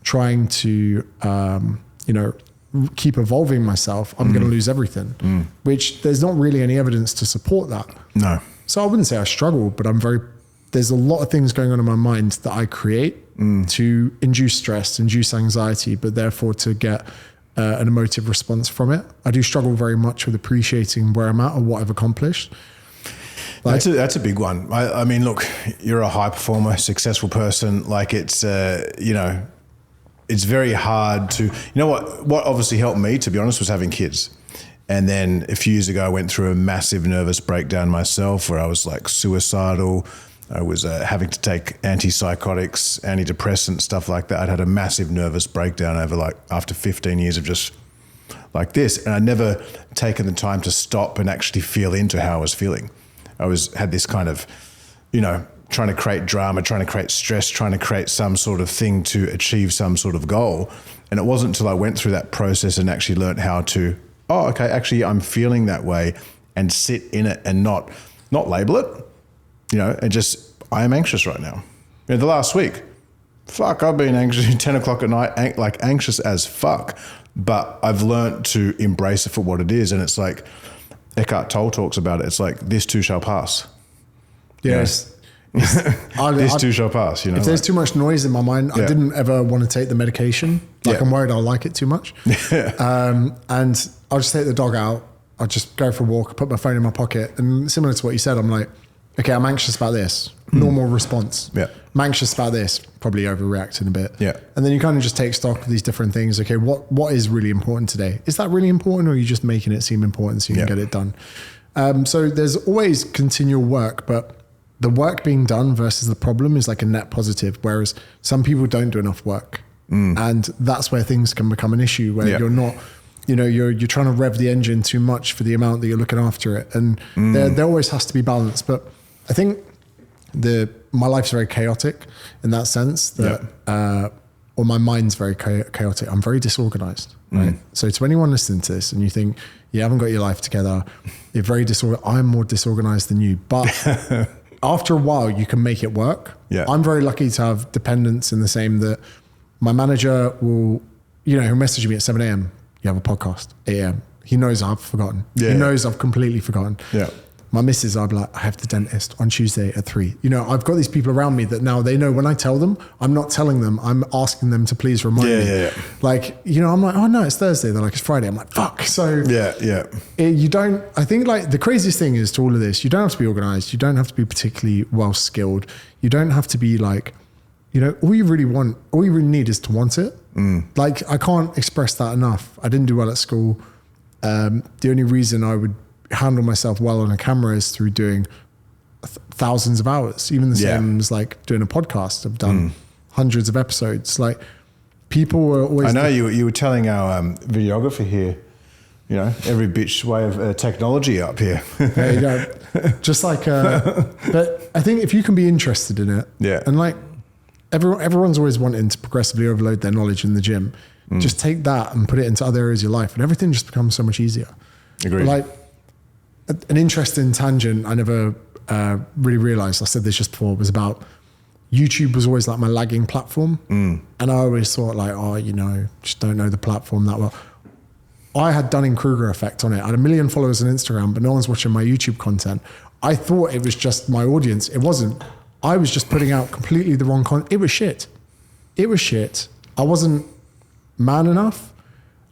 trying to, keep evolving myself, I'm going to lose everything, which there's not really any evidence to support that. No. So I wouldn't say I struggle, but there's a lot of things going on in my mind that I create to induce stress, induce anxiety, but therefore to get an emotive response from it. I do struggle very much with appreciating where I'm at or what I've accomplished. Like, that's a big one. I mean, look, you're a high performer, successful person. Like it's very hard to, what obviously helped me, to be honest, was having kids. And then a few years ago, I went through a massive nervous breakdown myself where I was like suicidal. I was having to take antipsychotics, antidepressants, stuff like that. I'd had a massive nervous breakdown after 15 years of just like this. And I'd never taken the time to stop and actually feel into how I was feeling. I had this kind of, trying to create drama, trying to create stress, trying to create some sort of thing to achieve some sort of goal. And it wasn't until I went through that process and actually learned how to, actually I'm feeling that way, and sit in it and not label it, and just, I am anxious right now. The last week, I've been anxious 10 o'clock at night, anxious as fuck, but I've learned to embrace it for what it is. And it's like, Eckhart Tolle talks about it. It's like, this too shall pass. Yes. This too shall pass. If there's too much noise in my mind, I didn't ever want to take the medication. I'm worried I'll like it too much. And I'll just take the dog out. I'll just go for a walk, put my phone in my pocket. And similar to what you said, I'm like, okay, I'm anxious about this. Normal response. Yeah. I'm anxious about this. Probably overreacting a bit. Yeah. And then you kind of just take stock of these different things. Okay, what is really important today? Is that really important, or are you just making it seem important so you can get it done? So there's always continual work, but the work being done versus the problem is like a net positive, whereas some people don't do enough work. And that's where things can become an issue, where you're not, you're trying to rev the engine too much for the amount that you're looking after it. And there always has to be balance. But I think my life's very chaotic in that sense that, or my mind's very chaotic. I'm very disorganized, right? So to anyone listening to this and you think you haven't got your life together, you're very disorganized. I'm more disorganized than you, but after a while you can make it work. Yeah. I'm very lucky to have dependents in the same that my manager will, he'll message me at 7 a.m. You have a podcast, 8 a.m. He knows I've forgotten. Yeah. He knows I've completely forgotten. Yeah. My missus, I'd be like, I have the dentist on Tuesday at 3. You know, I've got these people around me that now they know when I tell them, I'm not telling them, I'm asking them to please remind me. Yeah. Like, you know, I'm like, oh no, it's Thursday. They're like, it's Friday. I'm like, fuck. So you don't, I think like the craziest thing is to all of this, you don't have to be organized. You don't have to be particularly well skilled. You don't have to be like, you know, all you really need is to want it. Like, I can't express that enough. I didn't do well at school. The only reason I would handle myself well on a camera is through doing thousands of hours. Even the same as like doing a podcast. I've done hundreds of episodes. Like, people were always... I know you were telling our videographer here, you know, every bitch way of technology up here. There you go. Just like, but I think if you can be interested in it, and like everyone's always wanting to progressively overload their knowledge in the gym. Just take that and put it into other areas of your life, and everything just becomes so much easier. Agreed. Like, an interesting tangent I never really realized, I said this just before, was about YouTube was always like my lagging platform. And I always thought like, oh, you know, just don't know the platform that well. I had Dunning-Kruger effect on it. I had 1 million followers on Instagram, but no one's watching my YouTube content. I thought it was just my audience. It wasn't. I was just putting out completely the wrong content. It was shit. I wasn't man enough.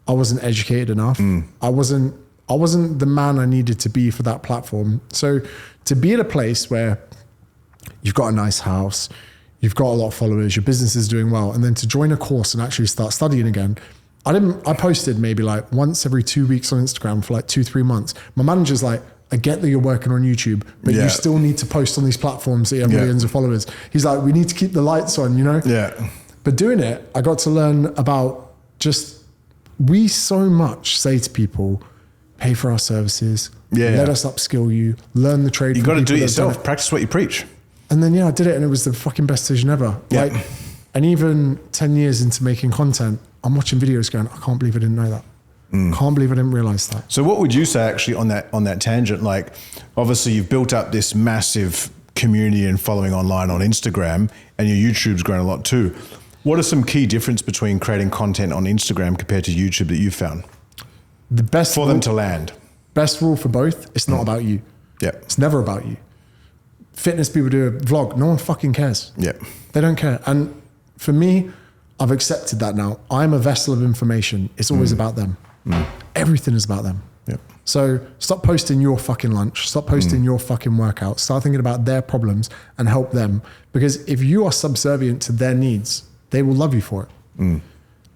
I wasn't educated enough. I wasn't the man I needed to be for that platform. So to be at a place where you've got a nice house, you've got a lot of followers, your business is doing well, and then to join a course and actually start studying again. I posted maybe like once every 2 weeks on Instagram for like 2-3 months. My manager's like, I get that you're working on YouTube, but you still need to post on these platforms that you have millions of followers. He's like, we need to keep the lights on, you know? Yeah. But doing it, I got to learn about we so much say to people, pay for our services, let us upskill you, learn the trade. You got to do it yourself, practice what you preach. And then, I did it, and it was the fucking best decision ever. Yeah. Like, and even 10 years into making content, I'm watching videos going, I can't believe I didn't know that. Can't believe I didn't realize that. So what would you say actually on that tangent? Like, obviously you've built up this massive community and following online on Instagram, and your YouTube's grown a lot too. What are some key difference between creating content on Instagram compared to YouTube that you've found? The best for them to land. Best rule for both, it's not about you. Yeah. It's never about you. Fitness people do a vlog, no one fucking cares. Yeah. They don't care. And for me, I've accepted that now. I'm a vessel of information. It's always about them. Everything is about them. Yep. So stop posting your fucking lunch. Stop posting your fucking workout. Start thinking about their problems and help them. Because if you are subservient to their needs, they will love you for it.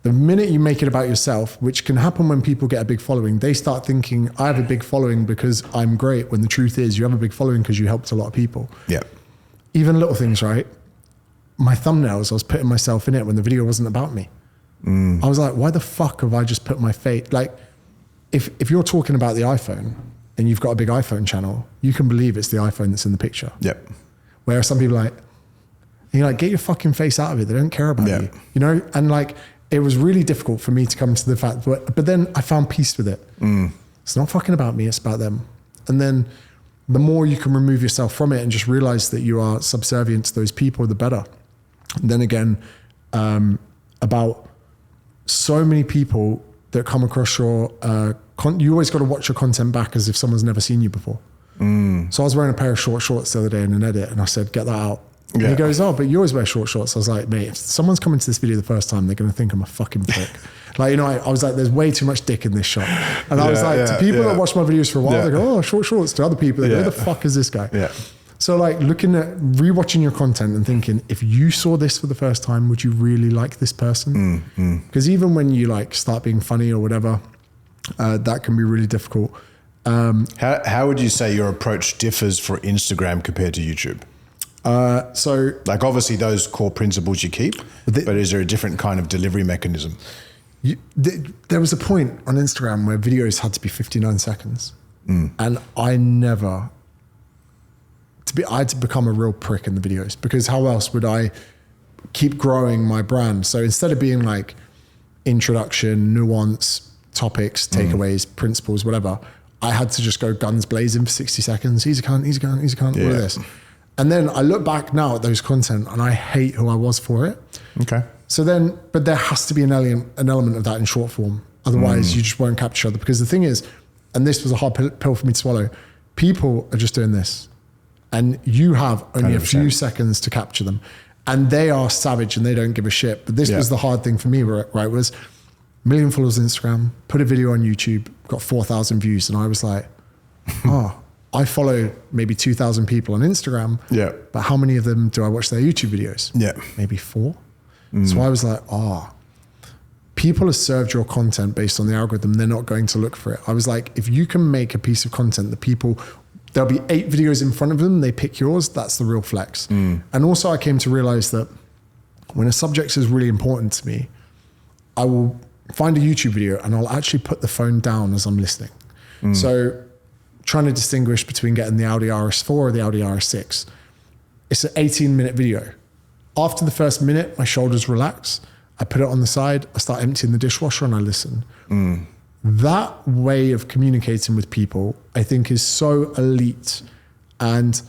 The minute you make it about yourself, which can happen when people get a big following, they start thinking, I have a big following because I'm great, when the truth is you have a big following because you helped a lot of people. Yeah. Even little things, right? My thumbnails, I was putting myself in it when the video wasn't about me. I was like, why the fuck have I just put my face? Like, if you're talking about the iPhone and you've got a big iPhone channel, you can believe it's the iPhone that's in the picture. Yep. Whereas some people are like, you're like, get your fucking face out of it. They don't care about you, you know? And like, it was really difficult for me to come to the fact, but then I found peace with it. It's not fucking about me, it's about them. And then the more you can remove yourself from it and just realize that you are subservient to those people, the better. And then again, about so many people that come across your, you always got to watch your content back as if someone's never seen you before. So I was wearing a pair of short shorts the other day in an edit, and I said, get that out. And he goes, oh, but you always wear short shorts. I was like, mate, if someone's coming to this video the first time, they're going to think I'm a fucking prick. Like, you know, I was like, there's way too much dick in this shot. And I was like, to people that watch my videos for a while, they go, oh, short shorts. To other people, they go, who the fuck is this guy? So like looking at, rewatching your content and thinking, if you saw this for the first time, would you really like this person? Because even when you like start being funny or whatever, that can be really difficult. How would you say your approach differs for Instagram compared to YouTube? So like obviously those core principles you keep, but is there a different kind of delivery mechanism? There was a point on Instagram where videos had to be 59 seconds. And I had to become a real prick in the videos, because how else would I keep growing my brand? So instead of being like introduction, nuance, topics, takeaways, principles, whatever, I had to just go guns blazing for 60 seconds. He's a cunt, all of this. And then I look back now at those content and I hate who I was for it. Okay. So then, but there has to be an element of that in short form. Otherwise you just won't capture other, because the thing is, and this was a hard pill for me to swallow, People are just doing this, and you have only 100%. A few seconds to capture them, and they are savage and they don't give a shit. But this was the hard thing for me, right? Was 1 million followers on Instagram, put a video on YouTube, got 4,000 views, and I was like, I follow maybe 2,000 people on Instagram. Yeah. But how many of them do I watch their YouTube videos? Yeah. Maybe 4. So I was like, people have served your content based on the algorithm. They're not going to look for it. I was like, if you can make a piece of content that there'll be 8 videos in front of them, they pick yours, that's the real flex. And also I came to realize that when a subject is really important to me, I will find a YouTube video and I'll actually put the phone down as I'm listening. So trying to distinguish between getting the Audi RS4 or the Audi RS6. It's an 18-minute video. After the first minute, my shoulders relax. I put it on the side, I start emptying the dishwasher and I listen. That way of communicating with people, I think is so elite, and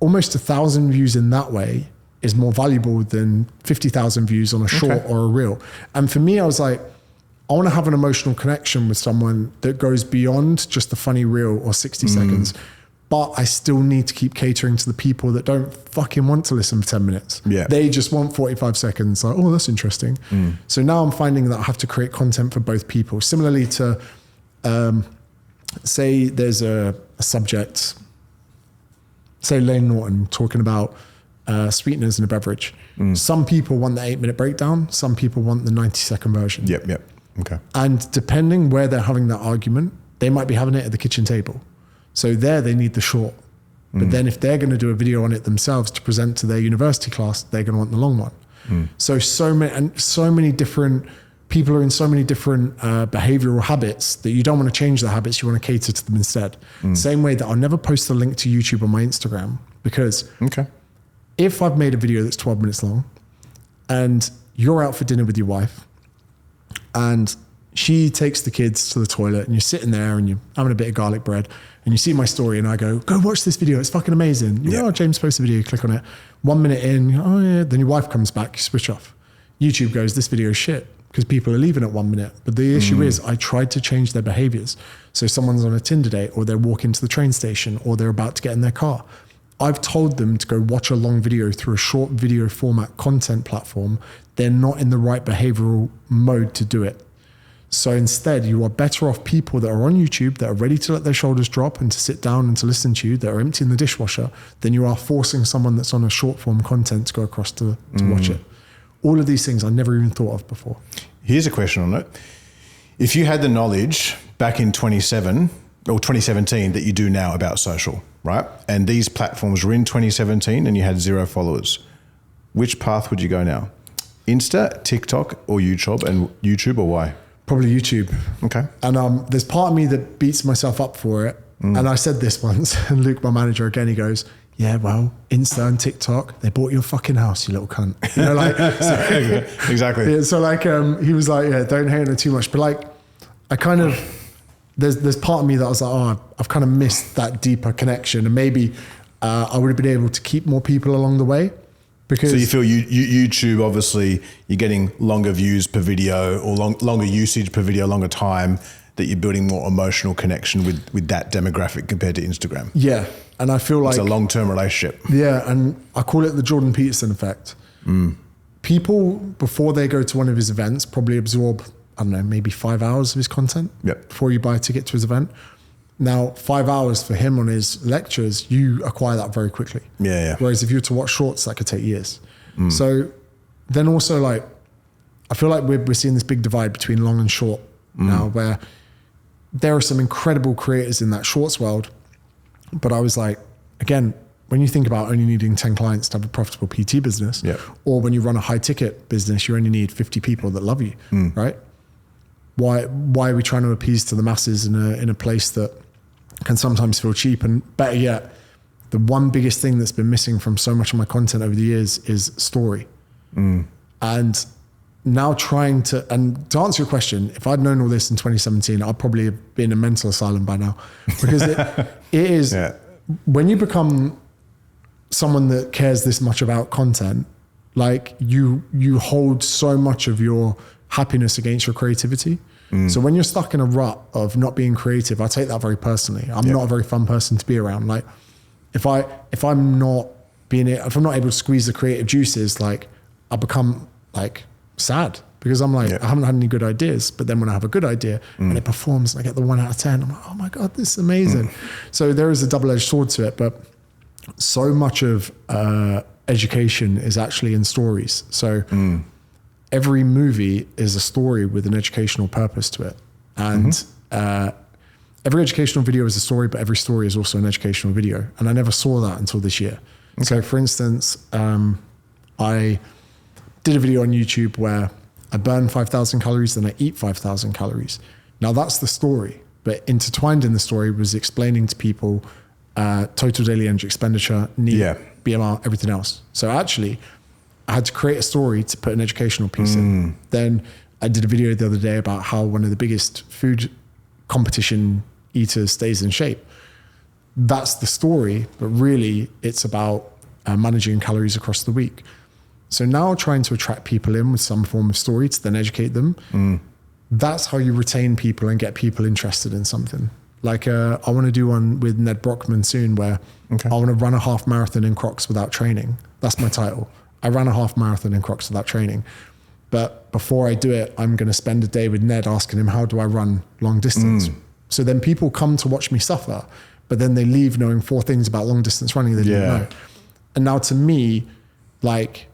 almost 1,000 views in that way is more valuable than 50,000 views on a short or a reel. And for me, I was like, I want to have an emotional connection with someone that goes beyond just the funny reel or 60 seconds. But I still need to keep catering to the people that don't fucking want to listen for 10 minutes. Yeah. They just want 45 seconds. Like, oh, that's interesting. So now I'm finding that I have to create content for both people. Similarly to, say there's a subject, say Lane Norton talking about sweeteners in a beverage. Some people want the 8-minute breakdown. Some people want the 90-second version. Yep. Okay. And depending where they're having that argument, they might be having it at the kitchen table. So there they need the short. But then if they're going to do a video on it themselves to present to their university class, they're going to want the long one. So many different people are in so many different behavioral habits that you don't want to change the habits, you want to cater to them instead. Same way that I'll never post a link to YouTube on my Instagram, because if I've made a video that's 12 minutes long and you're out for dinner with your wife and she takes the kids to the toilet and you're sitting there and you're having a bit of garlic bread and you see my story and I go watch this video, it's fucking amazing. You know, James posted a video, you click on it. 1 minute in, oh yeah, then your wife comes back, you switch off. YouTube goes, this video is shit, because people are leaving at 1 minute. But the issue is I tried to change their behaviors. So someone's on a Tinder date, or they're walking to the train station, or they're about to get in their car. I've told them to go watch a long video through a short video format content platform. They're not in the right behavioral mode to do it. So instead, you are better off people that are on YouTube, that are ready to let their shoulders drop and to sit down and to listen to you, that are emptying the dishwasher, than you are forcing someone that's on a short form content to go across to watch it. All of these things I never even thought of before. Here's a question on it. If you had the knowledge back in 2017 that you do now about social, right? And these platforms were in 2017 and you had 0 followers, which path would you go now? Insta, TikTok, or YouTube, and YouTube, or why? Probably YouTube. Okay. And there's part of me that beats myself up for it. And I said this once, and Luke, my manager, again, he goes, yeah, well, Insta and TikTok, they bought your fucking house, you little cunt. You know, like, so, exactly. Yeah, so like, he was like, yeah, don't hate it too much. But like, I kind of, there's part of me that I was like, oh, I've kind of missed that deeper connection. And maybe I would have been able to keep more people along the way. Because, so you feel YouTube, obviously, you're getting longer views per video, or longer usage per video, longer time, that you're building more emotional connection with that demographic compared to Instagram. Yeah. And I feel like it's a long-term relationship. Yeah. And I call it the Jordan Peterson effect. People, before they go to one of his events, probably absorb, I don't know, maybe 5 hours of his content before you buy a ticket to his event. Now, 5 hours for him on his lectures, you acquire that very quickly. Yeah. Whereas if you were to watch shorts, that could take years. So then also, like, I feel like we're seeing this big divide between long and short now, where there are some incredible creators in that shorts world. But I was like, again, when you think about only needing 10 clients to have a profitable PT business, or when you run a high ticket business, you only need 50 people that love you, right? Why are we trying to appease to the masses in a place that can sometimes feel cheap? And better yet, the one biggest thing that's been missing from so much of my content over the years is story. And now trying to answer your question, if I'd known all this in 2017, I'd probably have been in a mental asylum by now, because it is, when you become someone that cares this much about content, like you hold so much of your happiness against your creativity. So when you're stuck in a rut of not being creative, I take that very personally. I'm not a very fun person to be around. Like if I'm not able to squeeze the creative juices, like I become like sad because I'm like, I haven't had any good ideas. But then when I have a good idea and it performs and I get the 1 out of 10, I'm like, oh my God, this is amazing. So there is a double-edged sword to it, but so much of education is actually in stories. So every movie is a story with an educational purpose to it. And every educational video is a story, but every story is also an educational video. And I never saw that until this year. Okay. So for instance, I did a video on YouTube where I burn 5,000 calories, then I eat 5,000 calories. Now that's the story, but intertwined in the story was explaining to people total daily energy expenditure, NEAT, BMR, everything else. So actually, I had to create a story to put an educational piece in. Then I did a video the other day about how one of the biggest food competition eaters stays in shape. That's the story, but really it's about managing calories across the week. So now trying to attract people in with some form of story to then educate them. That's how you retain people and get people interested in something. Like I want to do one with Ned Brockman soon where I want to run a half marathon in Crocs without training. That's my title. I ran a half marathon in Crocs without training. But before I do it, I'm going to spend a day with Ned asking him, how do I run long distance? So then people come to watch me suffer, but then they leave knowing 4 things about long distance running they didn't know. And now to me, like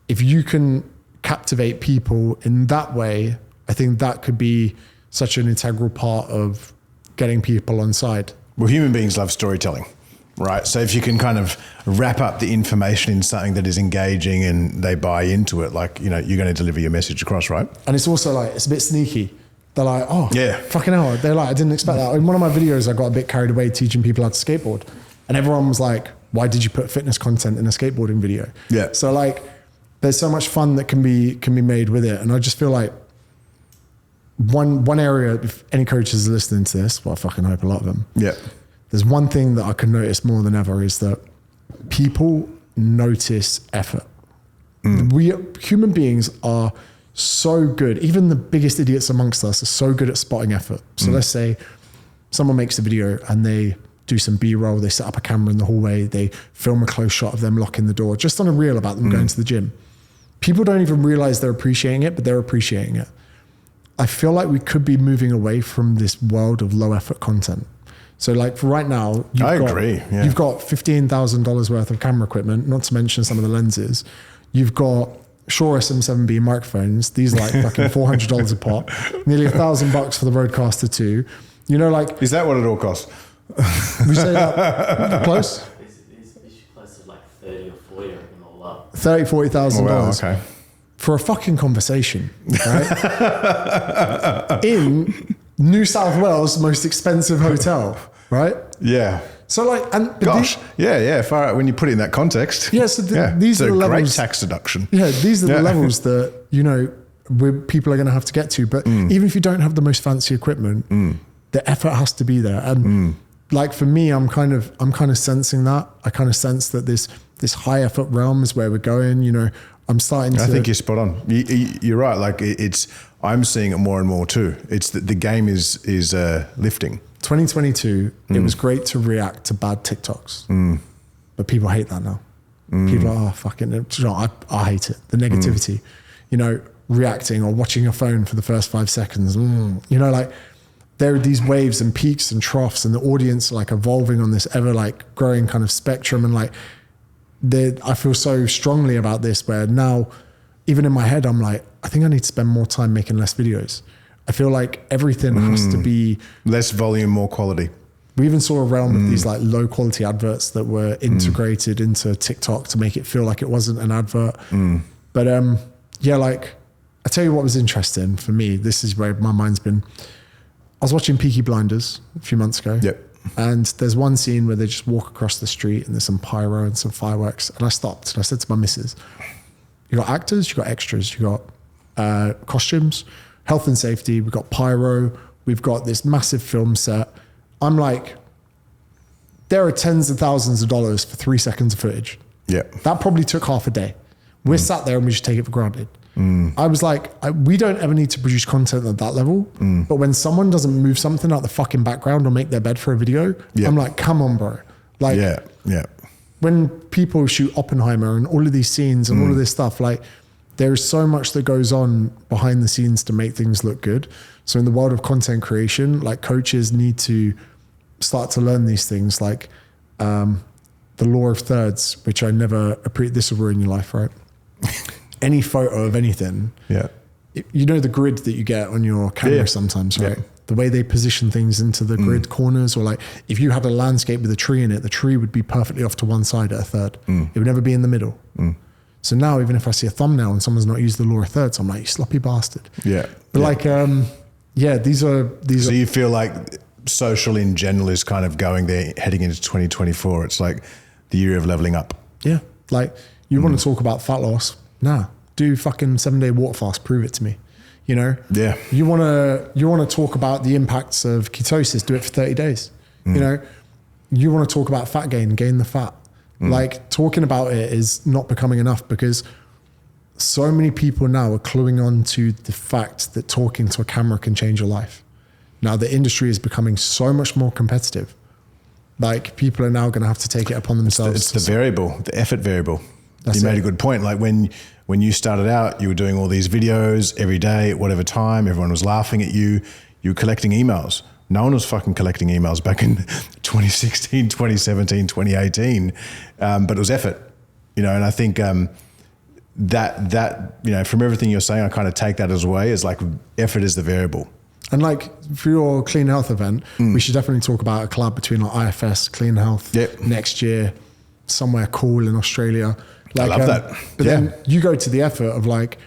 if you can captivate people in that way, I think that could be such an integral part of getting people on side. Well, human beings love storytelling, right? So if you can kind of wrap up the information in something that is engaging and they buy into it, like, you know, you're going to deliver your message across, right? And it's also like, it's a bit sneaky. They're like, oh, yeah, fucking hell. They're like, I didn't expect that. In one of my videos, I got a bit carried away teaching people how to skateboard. And everyone was like, why did you put fitness content in a skateboarding video? Yeah. So like, there's so much fun that can be made with it. And I just feel like one area, if any coaches are listening to this, well, I fucking hope a lot of them. Yeah. There's one thing that I can notice more than ever is that people notice effort. We human beings are so good. Even the biggest idiots amongst us are so good at spotting effort. So let's say someone makes a video and they do some B-roll, they set up a camera in the hallway, they film a close shot of them locking the door, just on a reel about them going to the gym. People don't even realize they're appreciating it, but they're appreciating it. I feel like we could be moving away from this world of low effort content. So like for right now, you've got $15,000 worth of camera equipment, not to mention some of the lenses. You've got Shure SM7B microphones. These are like fucking $400 a pop, nearly $1,000 for the Rodecaster 2. You know, like, is that what it all costs? We say that close? It's close to like 30 or 40, I reckon, all up. $40,000. Wow, okay. For a fucking conversation, right? In New South Wales' most expensive hotel, right? Yeah. So like, and gosh, far out when you put it in that context. Yeah, so these are the levels. Great tax deduction. Yeah, these are the levels that, you know, people are going to have to get to. But even if you don't have the most fancy equipment, the effort has to be there. And like for me, I'm kind of sensing that. I kind of sense that this high effort realm is where we're going. You know, I'm starting to. I think you're spot on. You're right. Like I'm seeing it more and more too. It's that the game is lifting. 2022, it was great to react to bad TikToks, but people hate that now. People are, oh, fucking, you know, I hate it. The negativity, you know, reacting or watching your phone for the first 5 seconds. You know, like there are these waves and peaks and troughs, and the audience like evolving on this ever like growing kind of spectrum. And like, I feel so strongly about this where now, even in my head, I'm like, I think I need to spend more time making less videos. I feel like everything has to be less volume, more quality. We even saw a realm of these like low quality adverts that were integrated into TikTok to make it feel like it wasn't an advert. But yeah, like I tell you what was interesting for me. This is where my mind's been. I was watching Peaky Blinders a few months ago. Yep. And there's one scene where they just walk across the street and there's some pyro and some fireworks. And I stopped and I said to my missus, you got actors, you got extras, you got costumes, health and safety, we've got pyro, we've got this massive film set. I'm like, there are tens of thousands of dollars for 3 seconds of footage. Yeah. That probably took half a day. We're sat there and we just take it for granted. I was like, we don't ever need to produce content at that level. But when someone doesn't move something out the fucking background or make their bed for a video, I'm like, come on, bro. Like, when people shoot Oppenheimer and all of these scenes and all of this stuff, like, there's so much that goes on behind the scenes to make things look good. So in the world of content creation, like, coaches need to start to learn these things, like the law of thirds, which I never appreciate. This will ruin your life, right? Any photo of anything, you know the grid that you get on your camera sometimes, right? The way they position things into the grid corners, or like if you had a landscape with a tree in it, the tree would be perfectly off to one side at a third. It would never be in the middle. So now even if I see a thumbnail and someone's not used the law of thirds, I'm like, you sloppy bastard. But like, these are. So you feel like social in general is kind of going there, heading into 2024. It's like the year of leveling up. Yeah. Like, you want to talk about fat loss? Nah, do fucking 7-day water fast. Prove it to me. You know? Yeah. You want to talk about the impacts of ketosis? Do it for 30 days. You know? You want to talk about fat gain the fat. Like, talking about it is not becoming enough, because so many people now are cluing on to the fact that talking to a camera can change your life. Now the industry is becoming so much more competitive. Like, people are now going to have to take it upon themselves. It's the variable, the effort variable. You made a good point. Like, when you started out, you were doing all these videos every day at whatever time. Everyone was laughing at you. You were collecting emails. No one was fucking collecting emails back in 2016, 2017, 2018. But it was effort, you know, and I think that, you know, from everything you're saying, I kind of take that as a way, as like, effort is the variable. And like, for your Clean Health event, we should definitely talk about a collab between like IFS, Clean Health next year, somewhere cool in Australia. Like, I love that. But then you go to the effort of like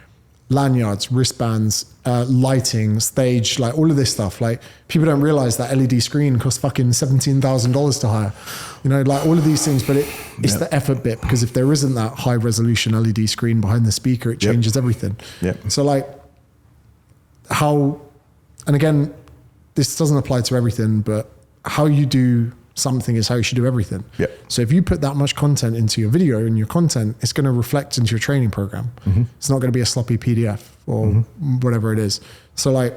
lanyards, wristbands, lighting, stage, like all of this stuff. Like, people don't realize that LED screen costs fucking $17,000 to hire. You know, like all of these things, but it's the effort bit, because if there isn't that high resolution LED screen behind the speaker, it changes everything. So like, and again, this doesn't apply to everything, but how you do something is how you should do everything. So if you put that much content into your video and your content, it's going to reflect into your training program. It's not going to be a sloppy PDF or whatever it is. So like,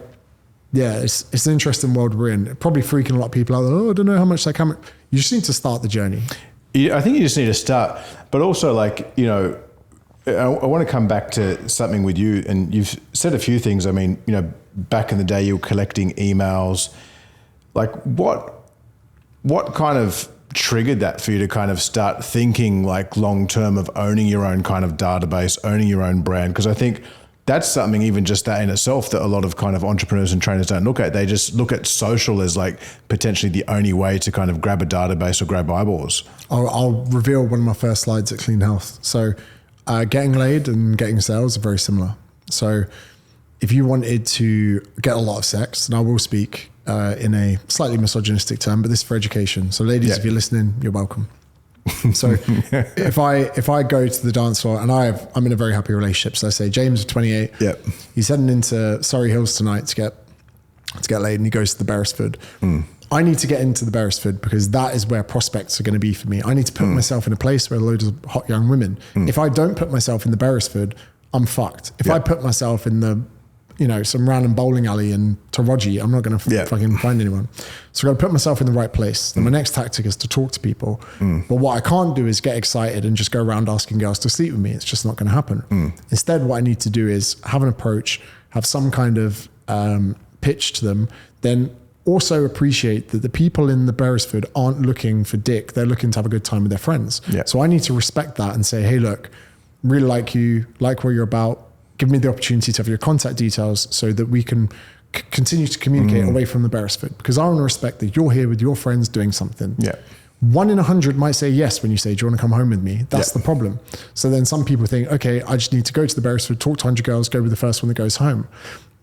it's an interesting world we're in. Probably freaking a lot of people out there. Oh, I don't know how much that camera. You just need to start the journey. I think you just need to start, but also like, you know, I want to come back to something with you, and you've said a few things. I mean, you know, back in the day you were collecting emails. Like, what kind of triggered that for you to kind of start thinking like long-term of owning your own kind of database, owning your own brand? Because I think that's something, even just that in itself, that a lot of kind of entrepreneurs and trainers don't look at. They just look at social as like potentially the only way to kind of grab a database or grab eyeballs. I'll reveal one of my first slides at Clean Health. So getting laid and getting sales are very similar. So if you wanted to get a lot of sex, and I will speak in a slightly misogynistic term, but this is for education. So ladies, if you're listening, you're welcome. So if I go to the dance floor, and I'm in a very happy relationship. So I say, James, 28, he's heading into Surrey Hills tonight to get laid, and he goes to the Beresford. I need to get into the Beresford because that is where prospects are going to be for me. I need to put myself in a place where loads of hot young women. If I don't put myself in the Beresford, I'm fucked. If I put myself in the, you know, some random bowling alley in Taraji, I'm not going to fucking find anyone. So I've got to put myself in the right place. Then my next tactic is to talk to people. But what I can't do is get excited and just go around asking girls to sleep with me. It's just not going to happen. Instead, what I need to do is have an approach, have some kind of pitch to them, then also appreciate that the people in the Beresford aren't looking for dick. They're looking to have a good time with their friends. So I need to respect that and say, hey, look, really like you, like what you're about. Give me the opportunity to have your contact details so that we can continue to communicate away from the Beresford, because I want to respect that you're here with your friends doing something. 1 in 100 might say yes when you say, do you want to come home with me? That's the problem. So then some people think, okay, I just need to go to the Beresford, talk to 100 girls, go with the first one that goes home.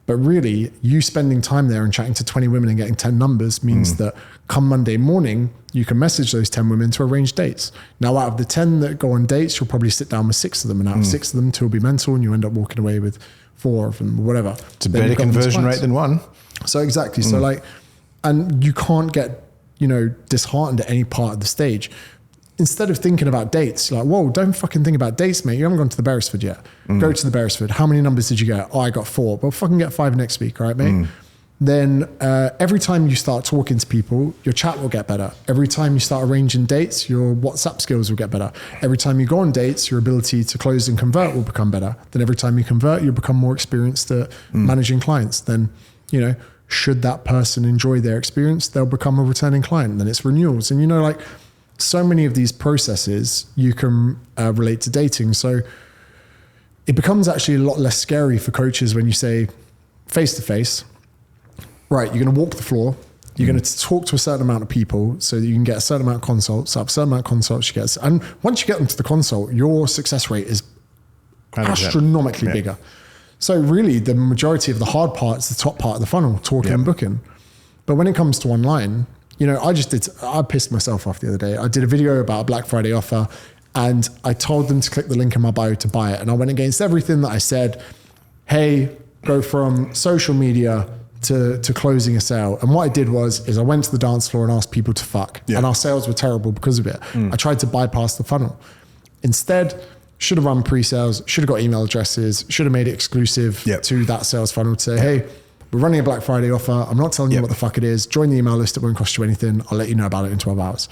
But really, you spending time there and chatting to 20 women and getting 10 numbers means that come Monday morning, you can message those 10 women to arrange dates. Now, out of the 10 that go on dates, you'll probably sit down with 6 of them. And out of 6 of them, 2 will be mental, and you end up walking away with 4 of them, whatever. It's a better conversion rate than 1. So exactly. So like, and you can't get, you know, disheartened at any part of the stage. instead of thinking about dates, like, whoa, don't fucking think about dates, mate. You haven't gone to the Beresford yet. Go to the Beresford. How many numbers did you get? Oh, I got 4. Well, fucking get 5 next week, all right, mate? Then every time you start talking to people, your chat will get better. Every time you start arranging dates, your WhatsApp skills will get better. Every time you go on dates, your ability to close and convert will become better. Then every time you convert, you'll become more experienced at managing clients. Then, you know, should that person enjoy their experience, they'll become a returning client. Then it's renewals. And, you know, like so many of these processes you can relate to dating. So it becomes actually a lot less scary for coaches when you say face to face, right, you're going to walk the floor, you're going to talk to a certain amount of people so that you can get a certain amount of consults, up a certain amount of consults you get. And once you get them to the consult, your success rate is 100%. Astronomically bigger. So really the majority of the hard part is the top part of the funnel, talking and booking. But when it comes to online, you know, I pissed myself off the other day. I did a video about a Black Friday offer and I told them to click the link in my bio to buy it. And I went against everything that I said. Hey, go from social media to closing a sale. And what I did is I went to the dance floor and asked people to fuck. And our sales were terrible because of it. I tried to bypass the funnel. Instead, should have run pre-sales, should have got email addresses, should have made it exclusive to that sales funnel to say, hey, we're running a Black Friday offer. I'm not telling you what the fuck it is. Join the email list. It won't cost you anything. I'll let you know about it in 12 hours.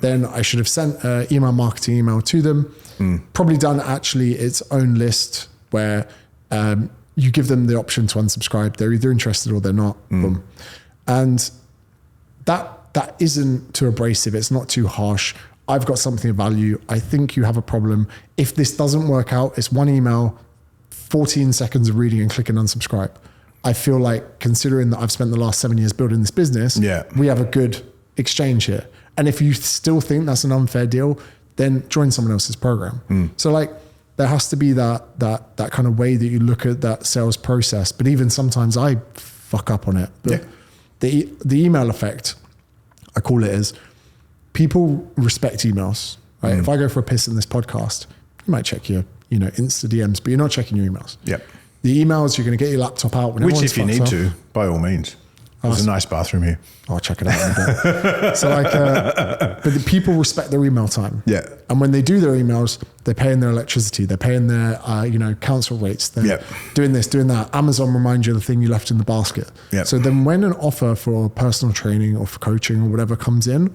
Then I should have sent an email marketing email to them. Probably done actually its own list where you give them the option to unsubscribe. They're either interested or they're not. Boom. And that isn't too abrasive. It's not too harsh. I've got something of value. I think you have a problem. If this doesn't work out, it's one email, 14 seconds of reading and clicking unsubscribe. I feel like considering that I've spent the last 7 years building this business, we have a good exchange here. And if you still think that's an unfair deal, then join someone else's program. So like there has to be that kind of way that you look at that sales process. But even sometimes I fuck up on it. But the email effect, I call it, is people respect emails, right? If I go for a piss in this podcast, you might check your, Insta DMs, but you're not checking your emails. The emails, you're going to get your laptop out. Which if you need to, by all means. There's a nice bathroom here. I'll check it out in a bit. So but the people respect their email time. And when they do their emails, they're paying their electricity, they're paying their, council rates, they're doing this, doing that. Amazon reminds you of the thing you left in the basket. So then when an offer for personal training or for coaching or whatever comes in,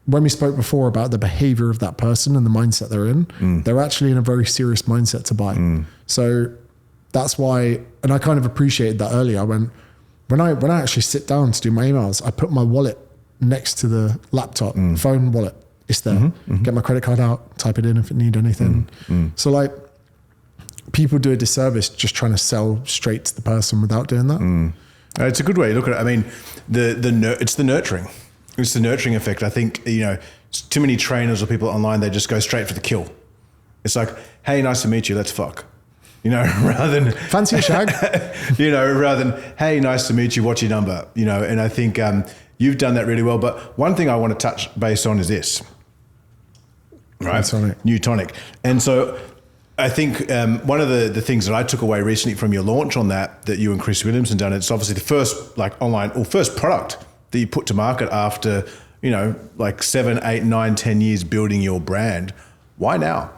when we spoke before about the behavior of that person and the mindset they're in, they're actually in a very serious mindset to buy. So that's why, and I kind of appreciated that earlier when I actually sit down to do my emails, I put my wallet next to the laptop, phone wallet. It's there. Get my credit card out, type it in if it need anything. So like people do a disservice just trying to sell straight to the person without doing that. It's a good way to look at it. I mean, it's the nurturing. It's the nurturing effect. I think, too many trainers or people online, they just go straight for the kill. It's like, hey, nice to meet you, let's fuck. Rather than fancy a shag, rather than, hey, nice to meet you, what's your number? And I think you've done that really well. But one thing I want to touch base on is this, right? New tonic. And so I think one of the things that I took away recently from your launch on that you and Chris Williamson done, it's obviously the first online or first product that you put to market after, 7, 8, 9, 10 years building your brand. Why now?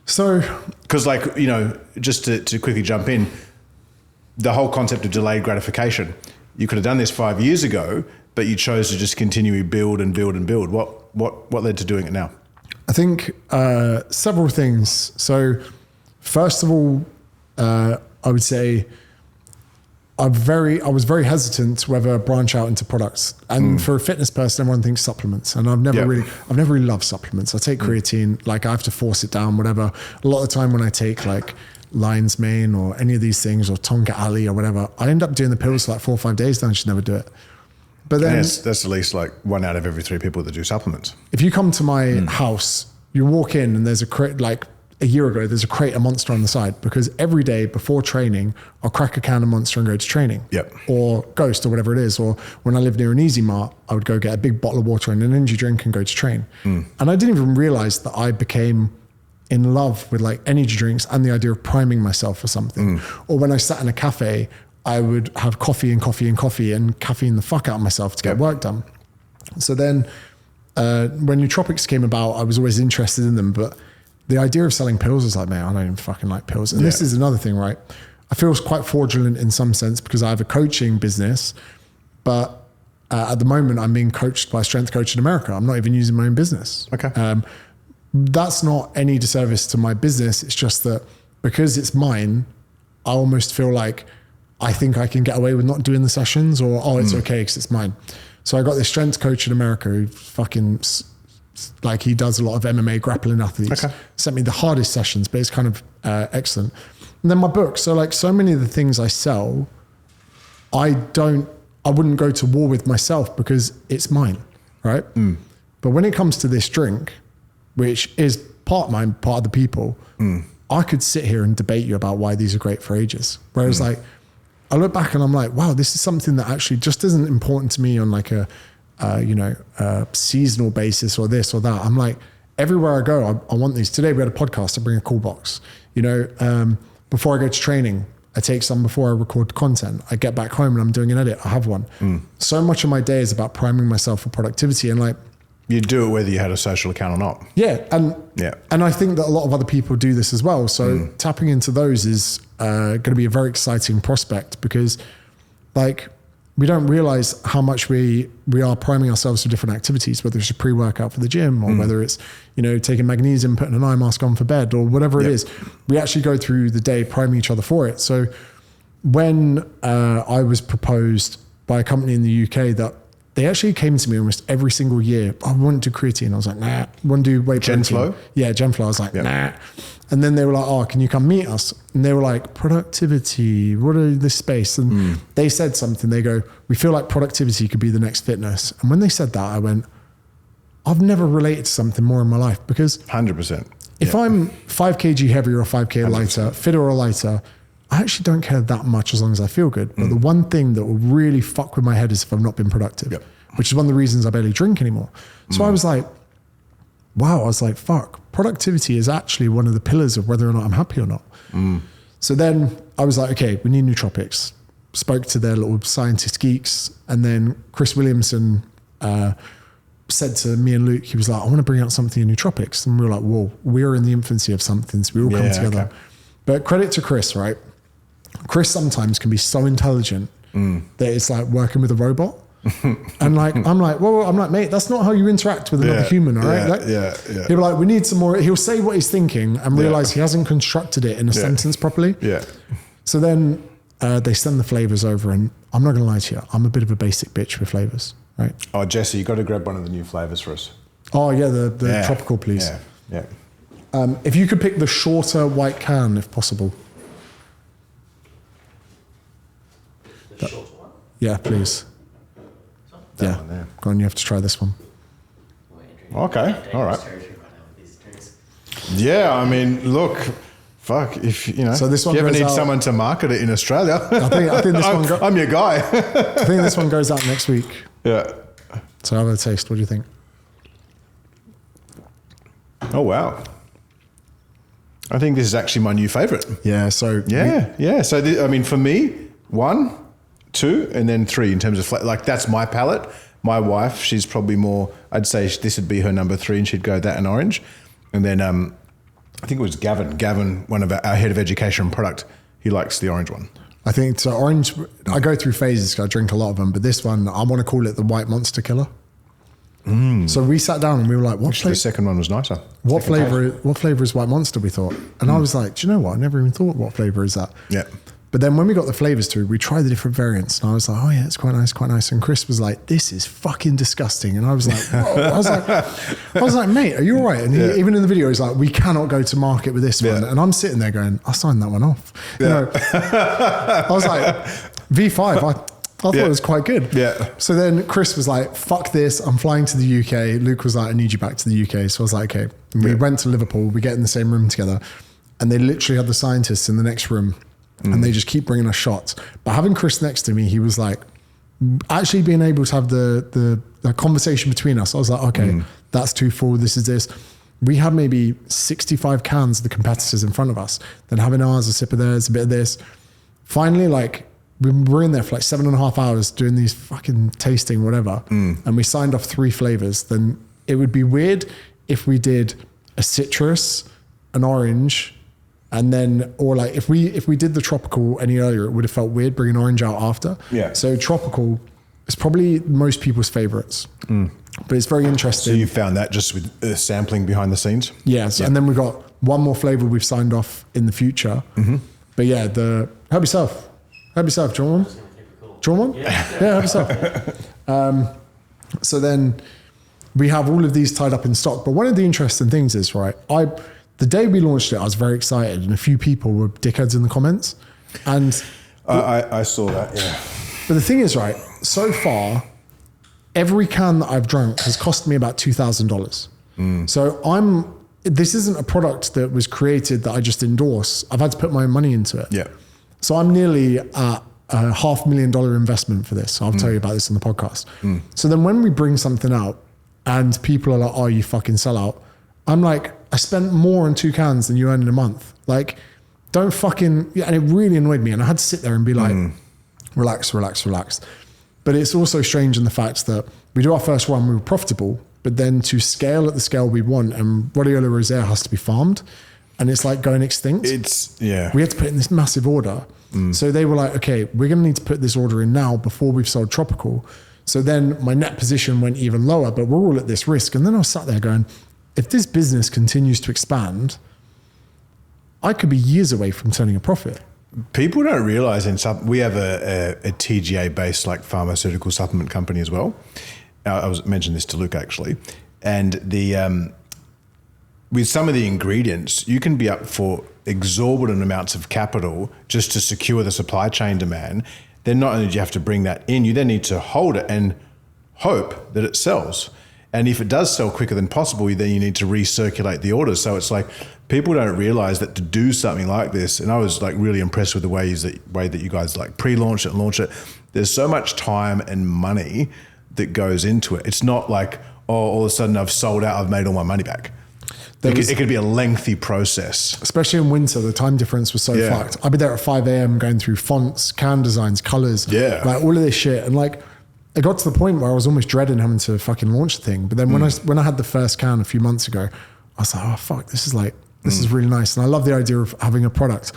So, because just to quickly jump in, the whole concept of delayed gratification, you could have done this 5 years ago, but you chose to just continue build and build and build. What led to doing it now? I think several things. So first of all, I would say I was very hesitant to ever branch out into products. And for a fitness person, everyone thinks supplements. And I've never really loved supplements. I take creatine, I have to force it down, whatever. A lot of the time when I take lion's mane or any of these things or Tonka Ali or whatever, I end up doing the pills for 4 or 5 days, then I just never do it. But then that's at least 1 out of every 3 people that do supplements. If you come to my house, you walk in and there's a crate, a year ago, there's a crate of Monster on the side because every day before training, I'll crack a can of Monster and go to training. Or Ghost or whatever it is. Or when I lived near an Easy Mart, I would go get a big bottle of water and an energy drink and go to train. And I didn't even realize that I became in love with energy drinks and the idea of priming myself for something. Or when I sat in a cafe, I would have coffee and caffeine the fuck out of myself to get work done. So then when nootropics came about, I was always interested in them, but the idea of selling pills was like, man, I don't even fucking like pills. And this is another thing, right? I feel it's quite fraudulent in some sense because I have a coaching business, but at the moment I'm being coached by a strength coach in America. I'm not even using my own business. Okay. That's not any disservice to my business. It's just that because it's mine, I almost feel like I think I can get away with not doing the sessions, or, oh, it's okay because it's mine. So I got this strength coach in America who fucking, like, he does a lot of MMA grappling athletes. Okay. Sent me the hardest sessions, but it's kind of excellent. And then my book. So like so many of the things I sell, I wouldn't go to war with myself because it's mine, right? But when it comes to this drink, which is part mine, part of the people, I could sit here and debate you about why these are great for ages. Whereas like, I look back and I'm like, wow, this is something that actually just isn't important to me on like a seasonal basis or this or that. I'm like, everywhere I go, I want these. Today we had a podcast, I bring a cool box. Before I go to training, I take some before I record content. I get back home and I'm doing an edit, I have one. So much of my day is about priming myself for productivity, and like, You do it whether you had a social account or not. Yeah. And I think that a lot of other people do this as well. So tapping into those is going to be a very exciting prospect, because like, we don't realize how much we are priming ourselves for different activities, whether it's a pre-workout for the gym or whether it's, taking magnesium, putting an eye mask on for bed or whatever it is. We actually go through the day priming each other for it. So when I was proposed by a company in the UK that they actually came to me almost every single year, I want to do creatine. I was like, nah. Want to do whey protein? Genflow? Yeah, Genflow. I was like, nah. And then they were like, oh, can you come meet us? And they were like, productivity, what is this space? And they said something, they go, we feel like productivity could be the next fitness. And when they said that, I went, I've never related to something more in my life, because 100%. If I'm 5 kg heavier or 5 kg lighter, fitter or lighter, I actually don't care that much as long as I feel good. But the one thing that will really fuck with my head is if I've not been productive, which is one of the reasons I barely drink anymore. So I was like, wow, fuck, productivity is actually one of the pillars of whether or not I'm happy or not. So then I was like, okay, we need nootropics. Spoke to their little scientist geeks. And then Chris Williamson said to me and Luke, he was like, I want to bring out something in nootropics. And we were like, whoa, we're in the infancy of something. So we all come together. Okay. But credit to Chris, right? Chris sometimes can be so intelligent that it's like working with a robot. And like, I'm like, mate, that's not how you interact with another human, all right? He'll be like, we need some more. He'll say what he's thinking and realize he hasn't constructed it in a sentence properly. So then they send the flavors over, and I'm not going to lie to you, I'm a bit of a basic bitch with flavors, right? Oh, Jesse, you got to grab one of the new flavors for us. Oh yeah, the tropical, please. If you could pick the shorter white can, if possible. The shorter one? Yeah, please. That one there. Go on, you have to try this one. Okay, all right. Yeah, I mean, look, fuck, if so this one if you ever need out, someone to market it in Australia, I think this I'm your guy. I think this one goes out next week. Yeah. So have a taste. What do you think? Oh wow. I think this is actually my new favorite. Yeah. So yeah. So I mean, for me, 1, 2, and then 3 in terms of like that's my palate. My wife, she's probably more. I'd say this would be her number 3, and she'd go that and orange. And then I think it was Gavin. Gavin, one of our head of education and product, he likes the orange one. I think so. Orange. I go through phases because I drink a lot of them, but this one I want to call it the white monster killer. So we sat down and we were like, "What flavor?" The second one was nicer. What flavor is white monster? We thought, and I was like, "Do you know what? I never even thought what flavor is that." Yeah. But then when we got the flavors through, we tried the different variants, and I was like, "Oh yeah, it's quite nice." And Chris was like, "This is fucking disgusting," and I was like, "Whoa." I was like, "Mate, are you all right?" And he, even in the video, he's like, "We cannot go to market with this one," and I'm sitting there going, "I signed that one off." I was like, V5. I thought it was quite good. Yeah. So then Chris was like, "Fuck this! I'm flying to the UK." Luke was like, "I need you back to the UK." So I was like, "Okay." And we went to Liverpool. We get in the same room together, and they literally had the scientists in the next room. And they just keep bringing us shots. But having Chris next to me, he was like, actually being able to have the conversation between us. I was like, okay, that's too full. This is this. We had maybe 65 cans of the competitors in front of us. Then having ours, a sip of theirs, a bit of this. Finally, like, we were in there for like 7.5 hours doing these fucking tasting, whatever. And we signed off 3 flavors. Then it would be weird if we did a citrus, an orange, and then, or like if we did the tropical any earlier, it would have felt weird bringing orange out after. Yeah. So tropical is probably most people's favorites, but it's very interesting. So you found that just with sampling behind the scenes? Yes. And then we've got one more flavor we've signed off in the future. But yeah, help yourself. Help yourself. Do you want one? Do you want one? Yeah, help yourself. So then we have all of these tied up in stock. But one of the interesting things is, right, the day we launched it, I was very excited, and a few people were dickheads in the comments. And I saw that, yeah. But the thing is, right, so far, every can that I've drunk has cost me about $2,000. So this isn't a product that was created that I just endorse. I've had to put my own money into it. Yeah. So I'm nearly at a $500,000 investment for this. I'll tell you about this on the podcast. So then when we bring something out and people are like, oh, you fucking sellout, I'm like, I spent more on 2 cans than you earn in a month. Like, don't fucking, and it really annoyed me. And I had to sit there and be like, relax. But it's also strange in the fact that we do our first one, we were profitable, but then to scale at the scale we want, and Rhodiola Rosé has to be farmed, and it's like going extinct. We had to put in this massive order. So they were like, okay, we're going to need to put this order in now before we've sold tropical. So then my net position went even lower, but we're all at this risk. And then I was sat there going, if this business continues to expand, I could be years away from turning a profit. People don't realize we have a TGA based like pharmaceutical supplement company as well. I was mentioning this to Luke actually, and with some of the ingredients, you can be up for exorbitant amounts of capital just to secure the supply chain demand. Then not only do you have to bring that in, you then need to hold it and hope that it sells. And if it does sell quicker than possible, then you need to recirculate the orders. So it's like people don't realize that to do something like this, and I was like really impressed with the way that you guys like pre-launch it and launch it. There's so much time and money that goes into it. It's not like, oh, all of a sudden I've sold out, I've made all my money back. It could be a lengthy process. Especially in winter, the time difference was so fucked. I'd be there at 5 a.m. going through fonts, can designs, colors, like all of this shit. And like, it got to the point where I was almost dreading having to fucking launch the thing. But then when I had the first can a few months ago, I was like, oh fuck, this is really nice. And I love the idea of having a product.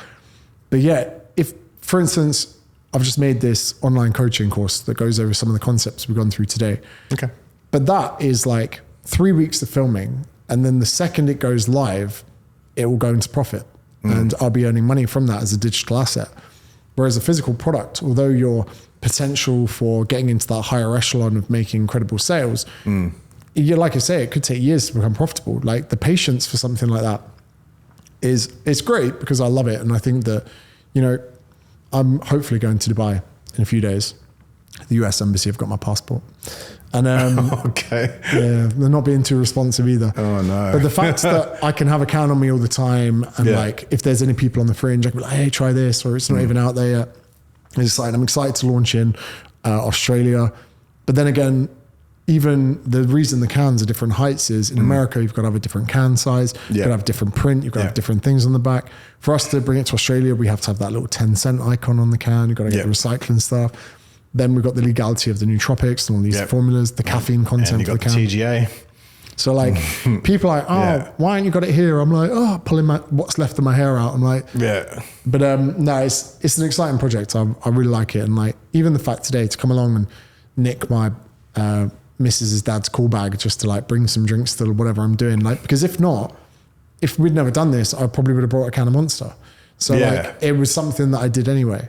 But yeah, if, for instance, I've just made this online coaching course that goes over some of the concepts we've gone through today. Okay. But that is like 3 weeks of filming. And then the second it goes live, it will go into profit. And I'll be earning money from that as a digital asset. Whereas a physical product, although your potential for getting into that higher echelon of making incredible sales, like I say, it could take years to become profitable. Like the patience for something like that it's great because I love it. And I think that, you know, I'm hopefully going to Dubai in a few days. The US embassy have got my passport. And okay. Yeah, they're not being too responsive either. Oh no. But the fact that I can have a can on me all the time, and like if there's any people on the fringe, I can be like, hey, try this, or it's not even out there yet. It's exciting. I'm excited to launch in Australia. But then again, even the reason the cans are different heights is in America, you've got to have a different can size, you've got to have different print, you've got to have different things on the back. For us to bring it to Australia, we have to have that little 10-cent icon on the can. You've got to get the recycling stuff. Then we've got the legality of the nootropics and all these formulas, the caffeine content and of the can. TGA. So like people are like, oh, why haven't you got it here? I'm like, oh, pulling what's left of my hair out. I'm like, but no, it's an exciting project. I really like it. And like, even the fact today to come along and nick my Mrs.'s dad's call bag just to like bring some drinks to whatever I'm doing. Like, because if we'd never done this, I probably would have brought a can of Monster. So like, it was something that I did anyway.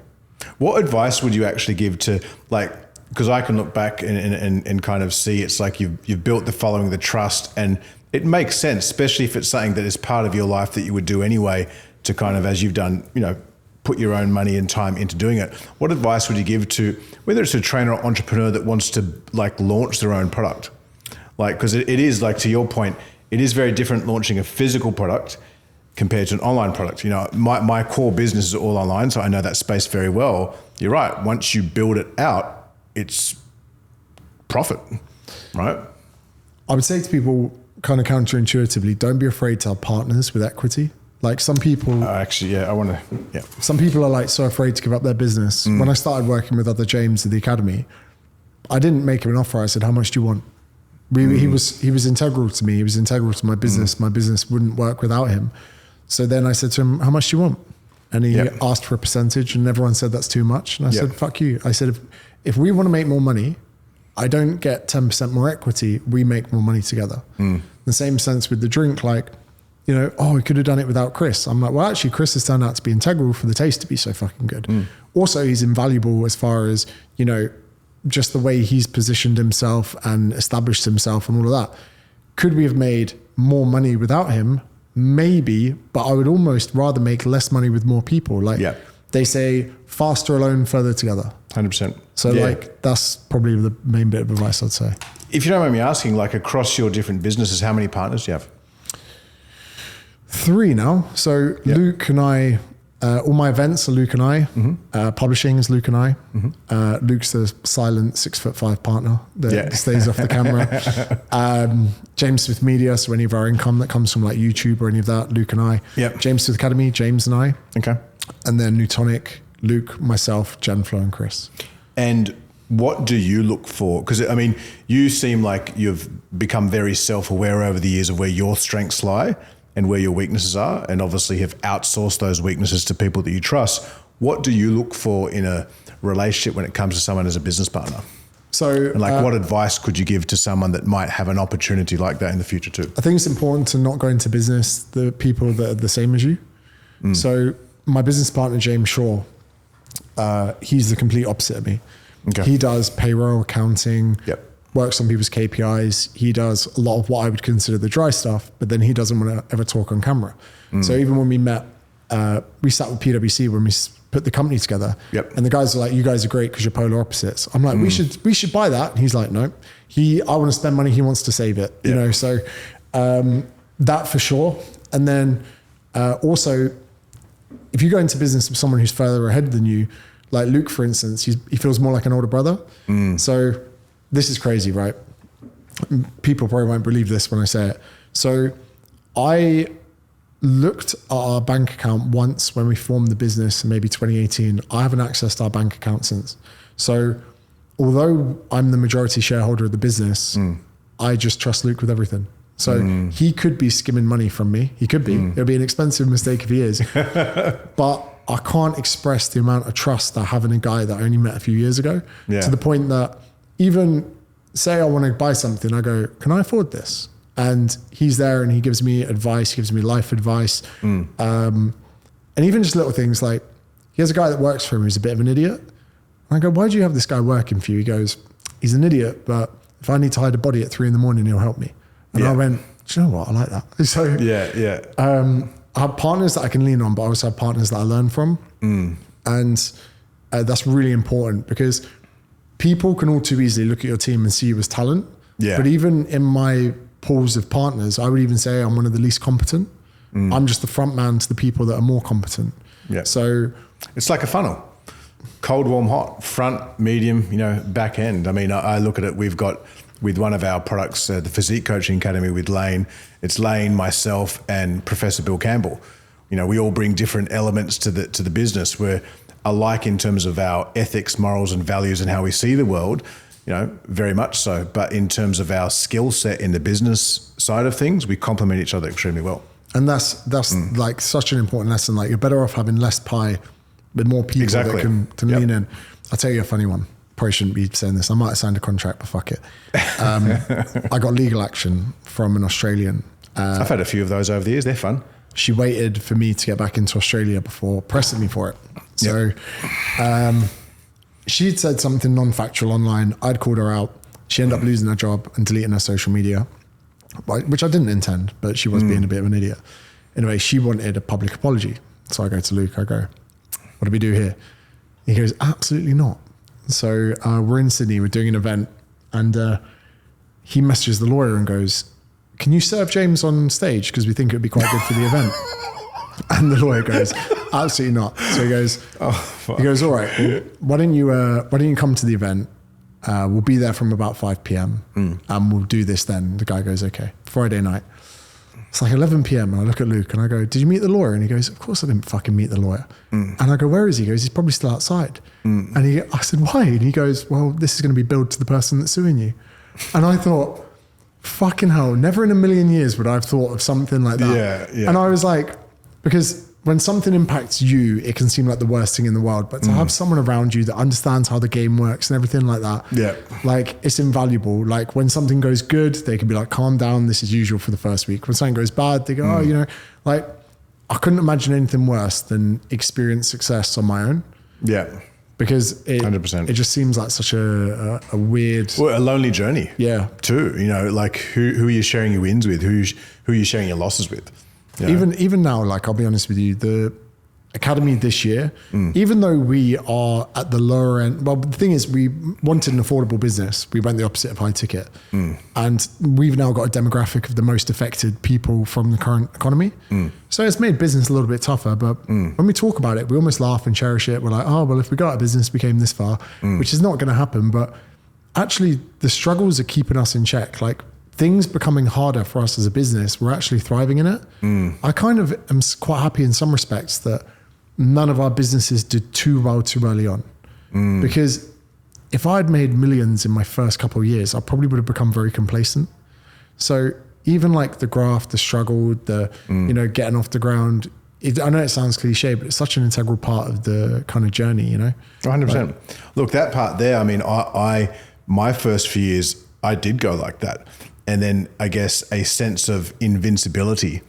What advice would you actually give to like, because I can look back and kind of see it's like you've built the following, the trust, and it makes sense, especially if it's something that is part of your life that you would do anyway to kind of, as you've done, you know, put your own money and time into doing it. What advice would you give to, whether it's a trainer or entrepreneur that wants to like launch their own product? Like, because it is like, to your point, it is very different launching a physical product compared to an online product. You know, my core business is all online, so I know that space very well. You're right. Once you build it out, it's profit, right? I would say to people kind of counterintuitively, don't be afraid to have partners with equity. Like some people... Some people are like so afraid to give up their business. When I started working with other James at the academy, I didn't make him an offer. I said, how much do you want? He was integral to me. He was integral to my business. My business wouldn't work without him. So then I said to him, how much do you want? And he asked for a percentage, and everyone said that's too much. And I said, fuck you. I said, if we want to make more money, I don't get 10% more equity. We make more money together. The same sense with the drink, like, you know, oh, we could have done it without Chris. I'm like, well, actually, Chris has turned out to be integral for the taste to be so fucking good. Also, he's invaluable as far as, you know, just the way he's positioned himself and established himself and all of that. Could we have made more money without him? Maybe, but I would almost rather make less money with more people. Like they say, faster alone, further together. 100%. So like, that's probably the main bit of advice I'd say. If you don't mind me asking, like across your different businesses, how many partners do you have? 3 now. So Luke and I, all my events are Luke and I. Publishing is Luke and I. Luke's the silent 6'5" partner that stays off the camera. James Smith Media, so any of our income that comes from like YouTube or any of that, Luke and I. James Smith Academy, James and I. Okay. And then Newtonic, Luke, myself, Jen, Flo, and Chris. And what do you look for? Because I mean, you seem like you've become very self-aware over the years of where your strengths lie and where your weaknesses are, and obviously have outsourced those weaknesses to people that you trust. What do you look for in a relationship when it comes to someone as a business partner? So, and like, what advice could you give to someone that might have an opportunity like that in the future too? I think it's important to not go into business the people that are the same as you. So my business partner, James Shaw, he's the complete opposite of me. Okay. He does payroll, accounting, works on people's KPIs. He does a lot of what I would consider the dry stuff, but then he doesn't want to ever talk on camera. So even when we met, we sat with PwC when we put the company together, and the guys are like, you guys are great because you're polar opposites. I'm like, we should buy that. And he's like, no, I want to spend money. He wants to save it, you know? So that for sure. And then also, if you go into business with someone who's further ahead than you, like Luke, for instance, he feels more like an older brother. So this is crazy, right? People probably won't believe this when I say it. So I looked at our bank account once when we formed the business in maybe 2018. I haven't accessed our bank account since. So although I'm the majority shareholder of the business, I just trust Luke with everything. So he could be skimming money from me. He could be. It'll be an expensive mistake if he is. But I can't express the amount of trust I have in a guy that I only met a few years ago, to the point that even say I want to buy something, I go, can I afford this? And he's there and he gives me advice, he gives me life advice. And even just little things like, he has a guy that works for him who's a bit of an idiot. And I go, why do you have this guy working for you? He goes, he's an idiot, but if I need to hide a body at 3 a.m, he'll help me. And I went, do you know what? I like that. So I have partners that I can lean on, but I also have partners that I learn from. And that's really important because people can all too easily look at your team and see you as talent. But even in my pools of partners, I would even say I'm one of the least competent. I'm just the front man to the people that are more competent. So it's like a funnel. Cold, warm, hot, front, medium, you know, back end. I mean, I look at it, we've got with one of our products, the Physique Coaching Academy with Lane. It's Lane, myself, and Professor Bill Campbell. You know, we all bring different elements to the business. We're alike in terms of our ethics, morals, and values and how we see the world, you know, very much so. But in terms of our skill set in the business side of things, we complement each other extremely well. And that's like such an important lesson. Like, you're better off having less pie with more people that can lean in. I'll tell you a funny one. Probably shouldn't be saying this. I might have signed a contract, but fuck it. I got legal action from an Australian. I've had a few of those over the years. They're fun. She waited for me to get back into Australia before pressing me for it. So she'd said something non-factual online. I'd called her out. She ended up losing her job and deleting her social media, which I didn't intend, but she was being a bit of an idiot. Anyway, she wanted a public apology. So I go to Luke, I go, what do we do here? He goes, absolutely not. So we're in Sydney, we're doing an event, and he messages the lawyer and goes, can you serve James on stage? Because we think it would be quite good for the event. And the lawyer goes, absolutely not. So he goes, he goes, all right, well, why don't you come to the event? We'll be there from about 5 p.m. And we'll do this then. The guy goes, okay. Friday night. It's like 11 p.m. and I look at Luke and I go, did you meet the lawyer? And he goes, of course I didn't fucking meet the lawyer. And I go, where is he? He goes, he's probably still outside. And I said, why? And he goes, well, this is going to be billed to the person that's suing you. And I thought, fucking hell, never in a million years would I have thought of something like that. Yeah. And I was like, because when something impacts you, it can seem like the worst thing in the world, but to have someone around you that understands how the game works and everything like that, like it's invaluable. Like when something goes good, they can be like, calm down, this is usual for the first week. When something goes bad, they go, oh, you know, like I couldn't imagine anything worse than experience success on my own. Yeah. Because it 100%. It just seems like such a weird... Well, a lonely journey. Yeah. Too, you know, like who are you sharing your wins with? Who are you sharing your losses with? You know? Even now, like I'll be honest with you, the academy this year, even though we are at the lower end, well, the thing is we wanted an affordable business. We went the opposite of high ticket. And we've now got a demographic of the most affected people from the current economy. So it's made business a little bit tougher, but when we talk about it, we almost laugh and cherish it. We're like, oh, well, if we got out of business, we came this far, which is not going to happen. But actually the struggles are keeping us in check. Like things becoming harder for us as a business, we're actually thriving in it. I kind of am quite happy in some respects that none of our businesses did too well too early on. Because if I'd made millions in my first couple of years, I probably would have become very complacent. So even like the graft, the struggle, the, you know, getting off the ground, I know it sounds cliche, but it's such an integral part of the kind of journey, you know? 100%. Like, Look, that part there, I mean, my first few years, I did go like that. And then I guess a sense of invincibility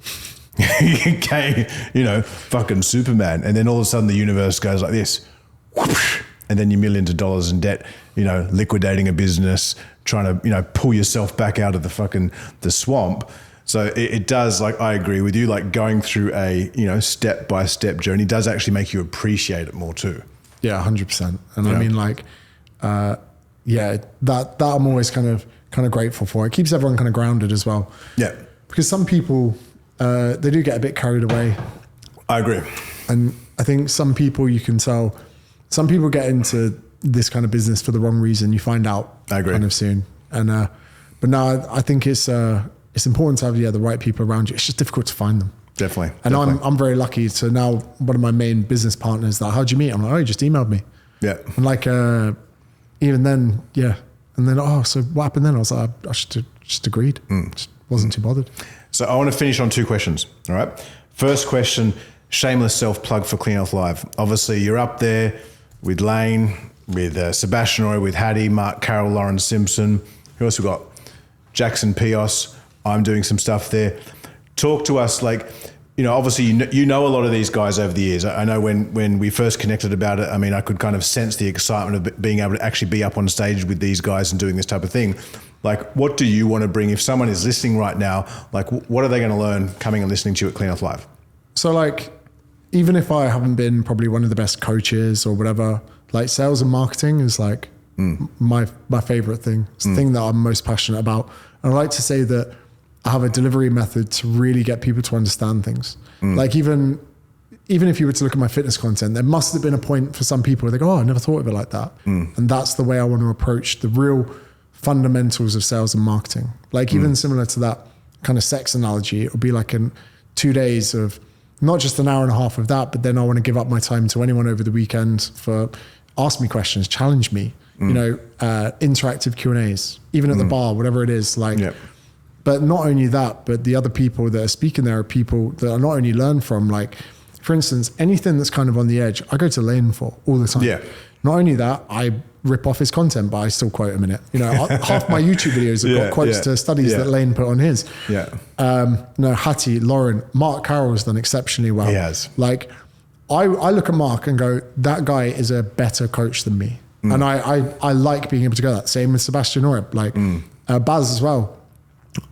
came, you know, fucking Superman. And then all of a sudden the universe goes like this, whoosh, and then you're millions of dollars in debt, you know, liquidating a business, trying to, you know, pull yourself back out of the swamp. So it does, like, I agree with you, like going through a, you know, step-by-step journey does actually make you appreciate it more too. Yeah, 100%. And I mean, like, that I'm always kind of grateful for. It keeps everyone kind of grounded as well. Yeah. Because some people, they do get a bit carried away. I agree. And I think some people, you can tell, some people get into this kind of business for the wrong reason. You find out I agree. kind of soon. And, but no, I think it's important to have, the right people around you. It's just difficult to find them. Definitely. And I'm very lucky. So now one of my main business partners, like, how'd you meet? I'm like, oh, you just emailed me. Yeah. And like, even then, yeah. And then, oh, so what happened then? I was like, I just agreed. Just wasn't too bothered. So I want to finish on 2 questions. All right. First question, shameless self-plug for Clean Health Live. Obviously you're up there with Lane, with Sebastian Roy, with Hattie, Mark Carroll, Lauren Simpson. Who else we got? Jackson Pios. I'm doing some stuff there. Talk to us, like, you know, obviously you know a lot of these guys over the years. I know when we first connected about it, I mean, I could kind of sense the excitement of being able to actually be up on stage with these guys and doing this type of thing. Like, what do you want to bring? If someone is listening right now, like, what are they going to learn coming and listening to you at Clean Health Live? So like, even if I haven't been probably one of the best coaches or whatever, like sales and marketing is like my favorite thing. It's the thing that I'm most passionate about. And I like to say that I have a delivery method to really get people to understand things. Like even if you were to look at my fitness content, there must have been a point for some people where they go, oh, I never thought of it like that. And that's the way I want to approach the real fundamentals of sales and marketing. Like even similar to that kind of sex analogy, it would be like 2 days of not just an hour and a half of that, but then I want to give up my time to anyone over the weekend for ask me questions, challenge me, you know, interactive Q&As, even at the bar, whatever it is. Like, but not only that, but the other people that are speaking there are people that I not only learn from, like, for instance, anything that's kind of on the edge, I go to Lane for all the time. Yeah. Not only that, I rip off his content, but I still quote him in it. You know, half my YouTube videos have got quotes to studies that Lane put on his. No, Hattie, Lauren, Mark Carroll's done exceptionally well. He has. Like, I look at Mark and go, that guy is a better coach than me. And I like being able to go that. Same with Sebastian Oreb, like Baz as well.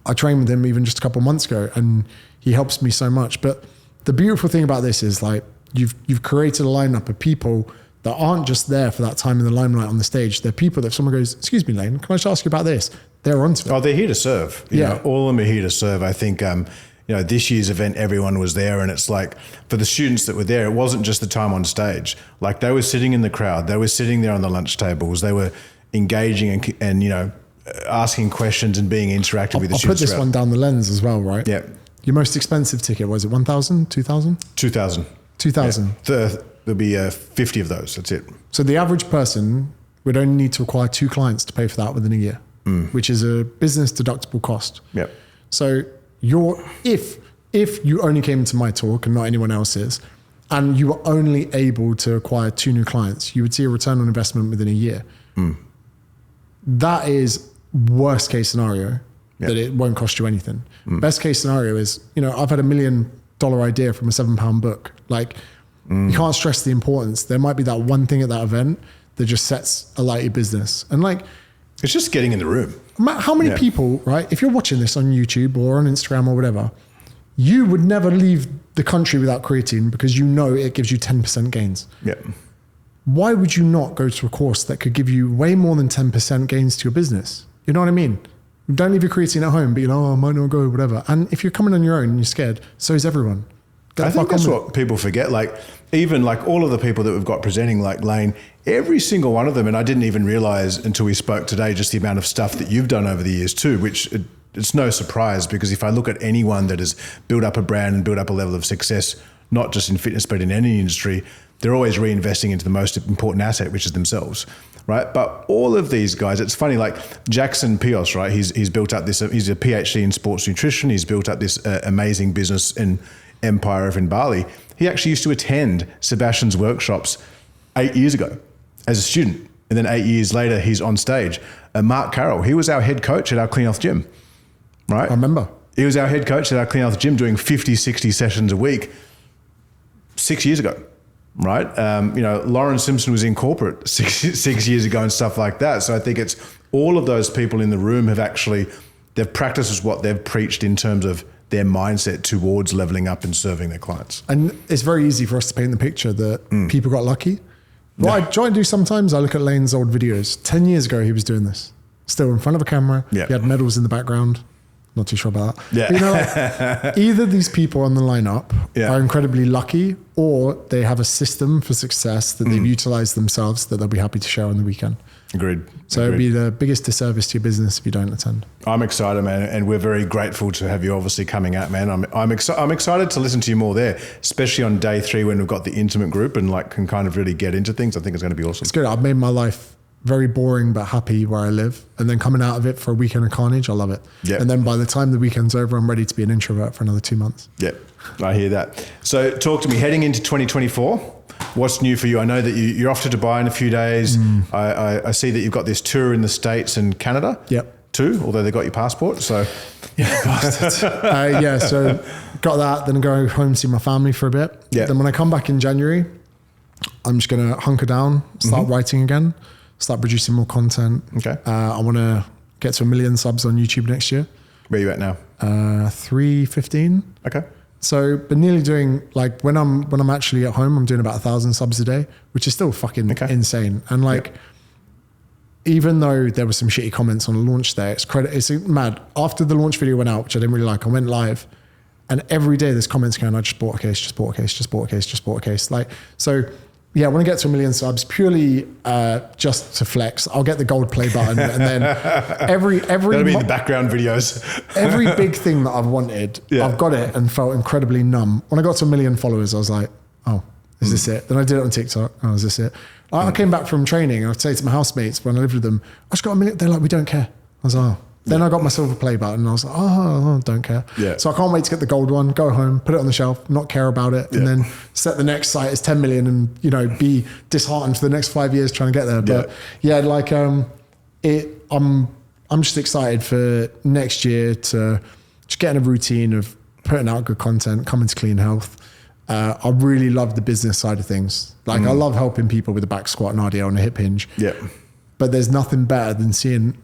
I trained with him even just a couple of months ago and he helps me so much. But the beautiful thing about this is, like, you've created a lineup of people that aren't just there for that time in the limelight on the stage. They're people that if someone goes, excuse me, Lane, can I just ask you about this? They're onto it. Oh, they're here to serve. You know, all of them are here to serve. I think, you know, this year's event, everyone was there, and it's like, for the students that were there, it wasn't just the time on stage. Like, they were sitting in the crowd. They were sitting there on the lunch tables. They were engaging and you know, asking questions and being interactive with the students. I'll put this one down the lens as well, right? Yeah. Your most expensive ticket, was it 1,000, 2,000? 2,000. 2,000. Yeah. There'll be 50 of those. That's it. So the average person would only need to acquire 2 clients to pay for that within a year. which is a business deductible cost. Yep. So if you only came to my talk and not anyone else's, and you were only able to acquire 2 new clients, you would see a return on investment within a year. That is worst case scenario, that it won't cost you anything. Best case scenario is, I've had $1 million idea from a £7 book. Like, you can't stress the importance. There might be that one thing at that event that just sets alight your business. And like, it's just getting in the room. How many people, right? If you're watching this on YouTube or on Instagram or whatever, you would never leave the country without creatine because it gives you 10% gains. Yep. Why would you not go to a course that could give you way more than 10% gains to your business? You know what I mean? Don't leave your creatine at home, but I might not go, whatever. And if you're coming on your own and you're scared, so is everyone. I think that's what people forget. Like, even like all of the people that we've got presenting, like Lane, every single one of them, and I didn't even realize until we spoke today, just the amount of stuff that you've done over the years too, which it's no surprise, because if I look at anyone that has built up a brand and built up a level of success, not just in fitness, but in any industry, they're always reinvesting into the most important asset, which is themselves, right? But all of these guys, it's funny, like Jackson Pios, right? He's built up this, he's a PhD in sports nutrition. He's built up this amazing business and empire over in Bali. He actually used to attend Sebastian's workshops 8 years ago as a student. And then 8 years later, he's on stage. Mark Carroll, he was our head coach at our Clean Health Gym, right? I remember. He was our head coach at our Clean Health Gym doing 50, 60 sessions a week 6 years ago, right? Lauren Simpson was in corporate six years ago and stuff like that. So I think it's all of those people in the room they've practiced what they've preached in terms of their mindset towards leveling up and serving their clients. And it's very easy for us to paint the picture that people got lucky. What I try and do sometimes, I look at Lane's old videos. 10 years ago, he was doing this. Still in front of a camera. Yeah. He had medals in the background. Not too sure about that. Yeah. But either these people on the lineup are incredibly lucky, or they have a system for success that they've utilized themselves that they'll be happy to share on the weekend. Agreed. So it'd be the biggest disservice to your business if you don't attend. I'm excited, man, and we're very grateful to have you obviously coming out, man. I'm excited to listen to you more there, especially on day 3 when we've got the intimate group and like can kind of really get into things. I think it's going to be awesome. It's good. I've made my life very boring but happy where I live, and then coming out of it for a weekend of carnage, I love it. Yep. And then by the time the weekend's over, I'm ready to be an introvert for another 2 months. Yeah, I hear that. So talk to me, heading into 2024, what's new for you? I know that you're off to Dubai in a few days. I see that you've got this tour in the States and Canada. Yep. Too, although they got your passport. So so got that, then go home, see my family for a bit. Yeah. Then when I come back in January, I'm just going to hunker down, start writing again, start producing more content. Okay. I want to get to 1 million subs on YouTube next year. Where are you at now? 315. Okay. So, but nearly doing, like when I'm actually at home, I'm doing about 1,000 subs a day, which is still fucking insane. And like, even though there were some shitty comments on the launch day, it's mad. After the launch video went out, which I didn't really like, I went live, and every day there's comments going, I just bought a case, just bought a case, just bought a case, just bought a case. Like, so yeah, I want to get to 1 million subs purely just to flex. I'll get the gold play button, and then every that'll be in the background videos. Every big thing that I've wanted, I've got it and felt incredibly numb. When I got to 1 million followers, I was like, oh, is this it? Then I did it on TikTok. Oh, is this it? I came back from training and I'd say to my housemates when I lived with them, I just got 1 million. They're like, we don't care. I was like, oh. Then I got my silver play button and I was like, oh, don't care. Yeah. So I can't wait to get the gold one, go home, put it on the shelf, not care about it, and then set the next site as 10 million and, be disheartened for the next 5 years trying to get there. But I'm just excited for next year to just get in a routine of putting out good content, coming to Clean Health. I really love the business side of things. Like I love helping people with a back squat and RDL and a hip hinge. Yeah. But there's nothing better than seeing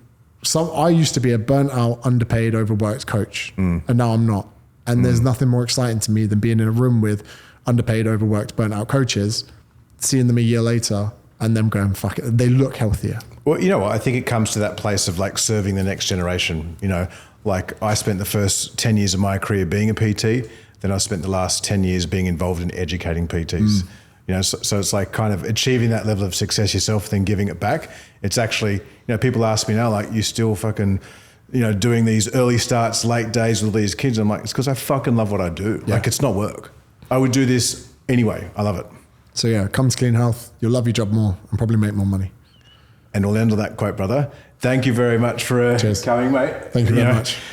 I used to be a burnt out, underpaid, overworked coach, and now I'm not. And there's nothing more exciting to me than being in a room with underpaid, overworked, burnt out coaches, seeing them a year later and them going, fuck it, they look healthier. Well, you know what? I think it comes to that place of like serving the next generation. Like I spent the first 10 years of my career being a PT, then I spent the last 10 years being involved in educating PTs. So it's like kind of achieving that level of success yourself, then giving it back. It's actually, people ask me now, like, you still fucking, doing these early starts, late days with all these kids. I'm like, it's because I fucking love what I do. Yeah. Like, it's not work. I would do this anyway. I love it. So yeah, come to Clean Health. You'll love your job more and probably make more money. And we'll end on that quote, brother. Thank you very much for Cheers. coming, mate. Thank you very much.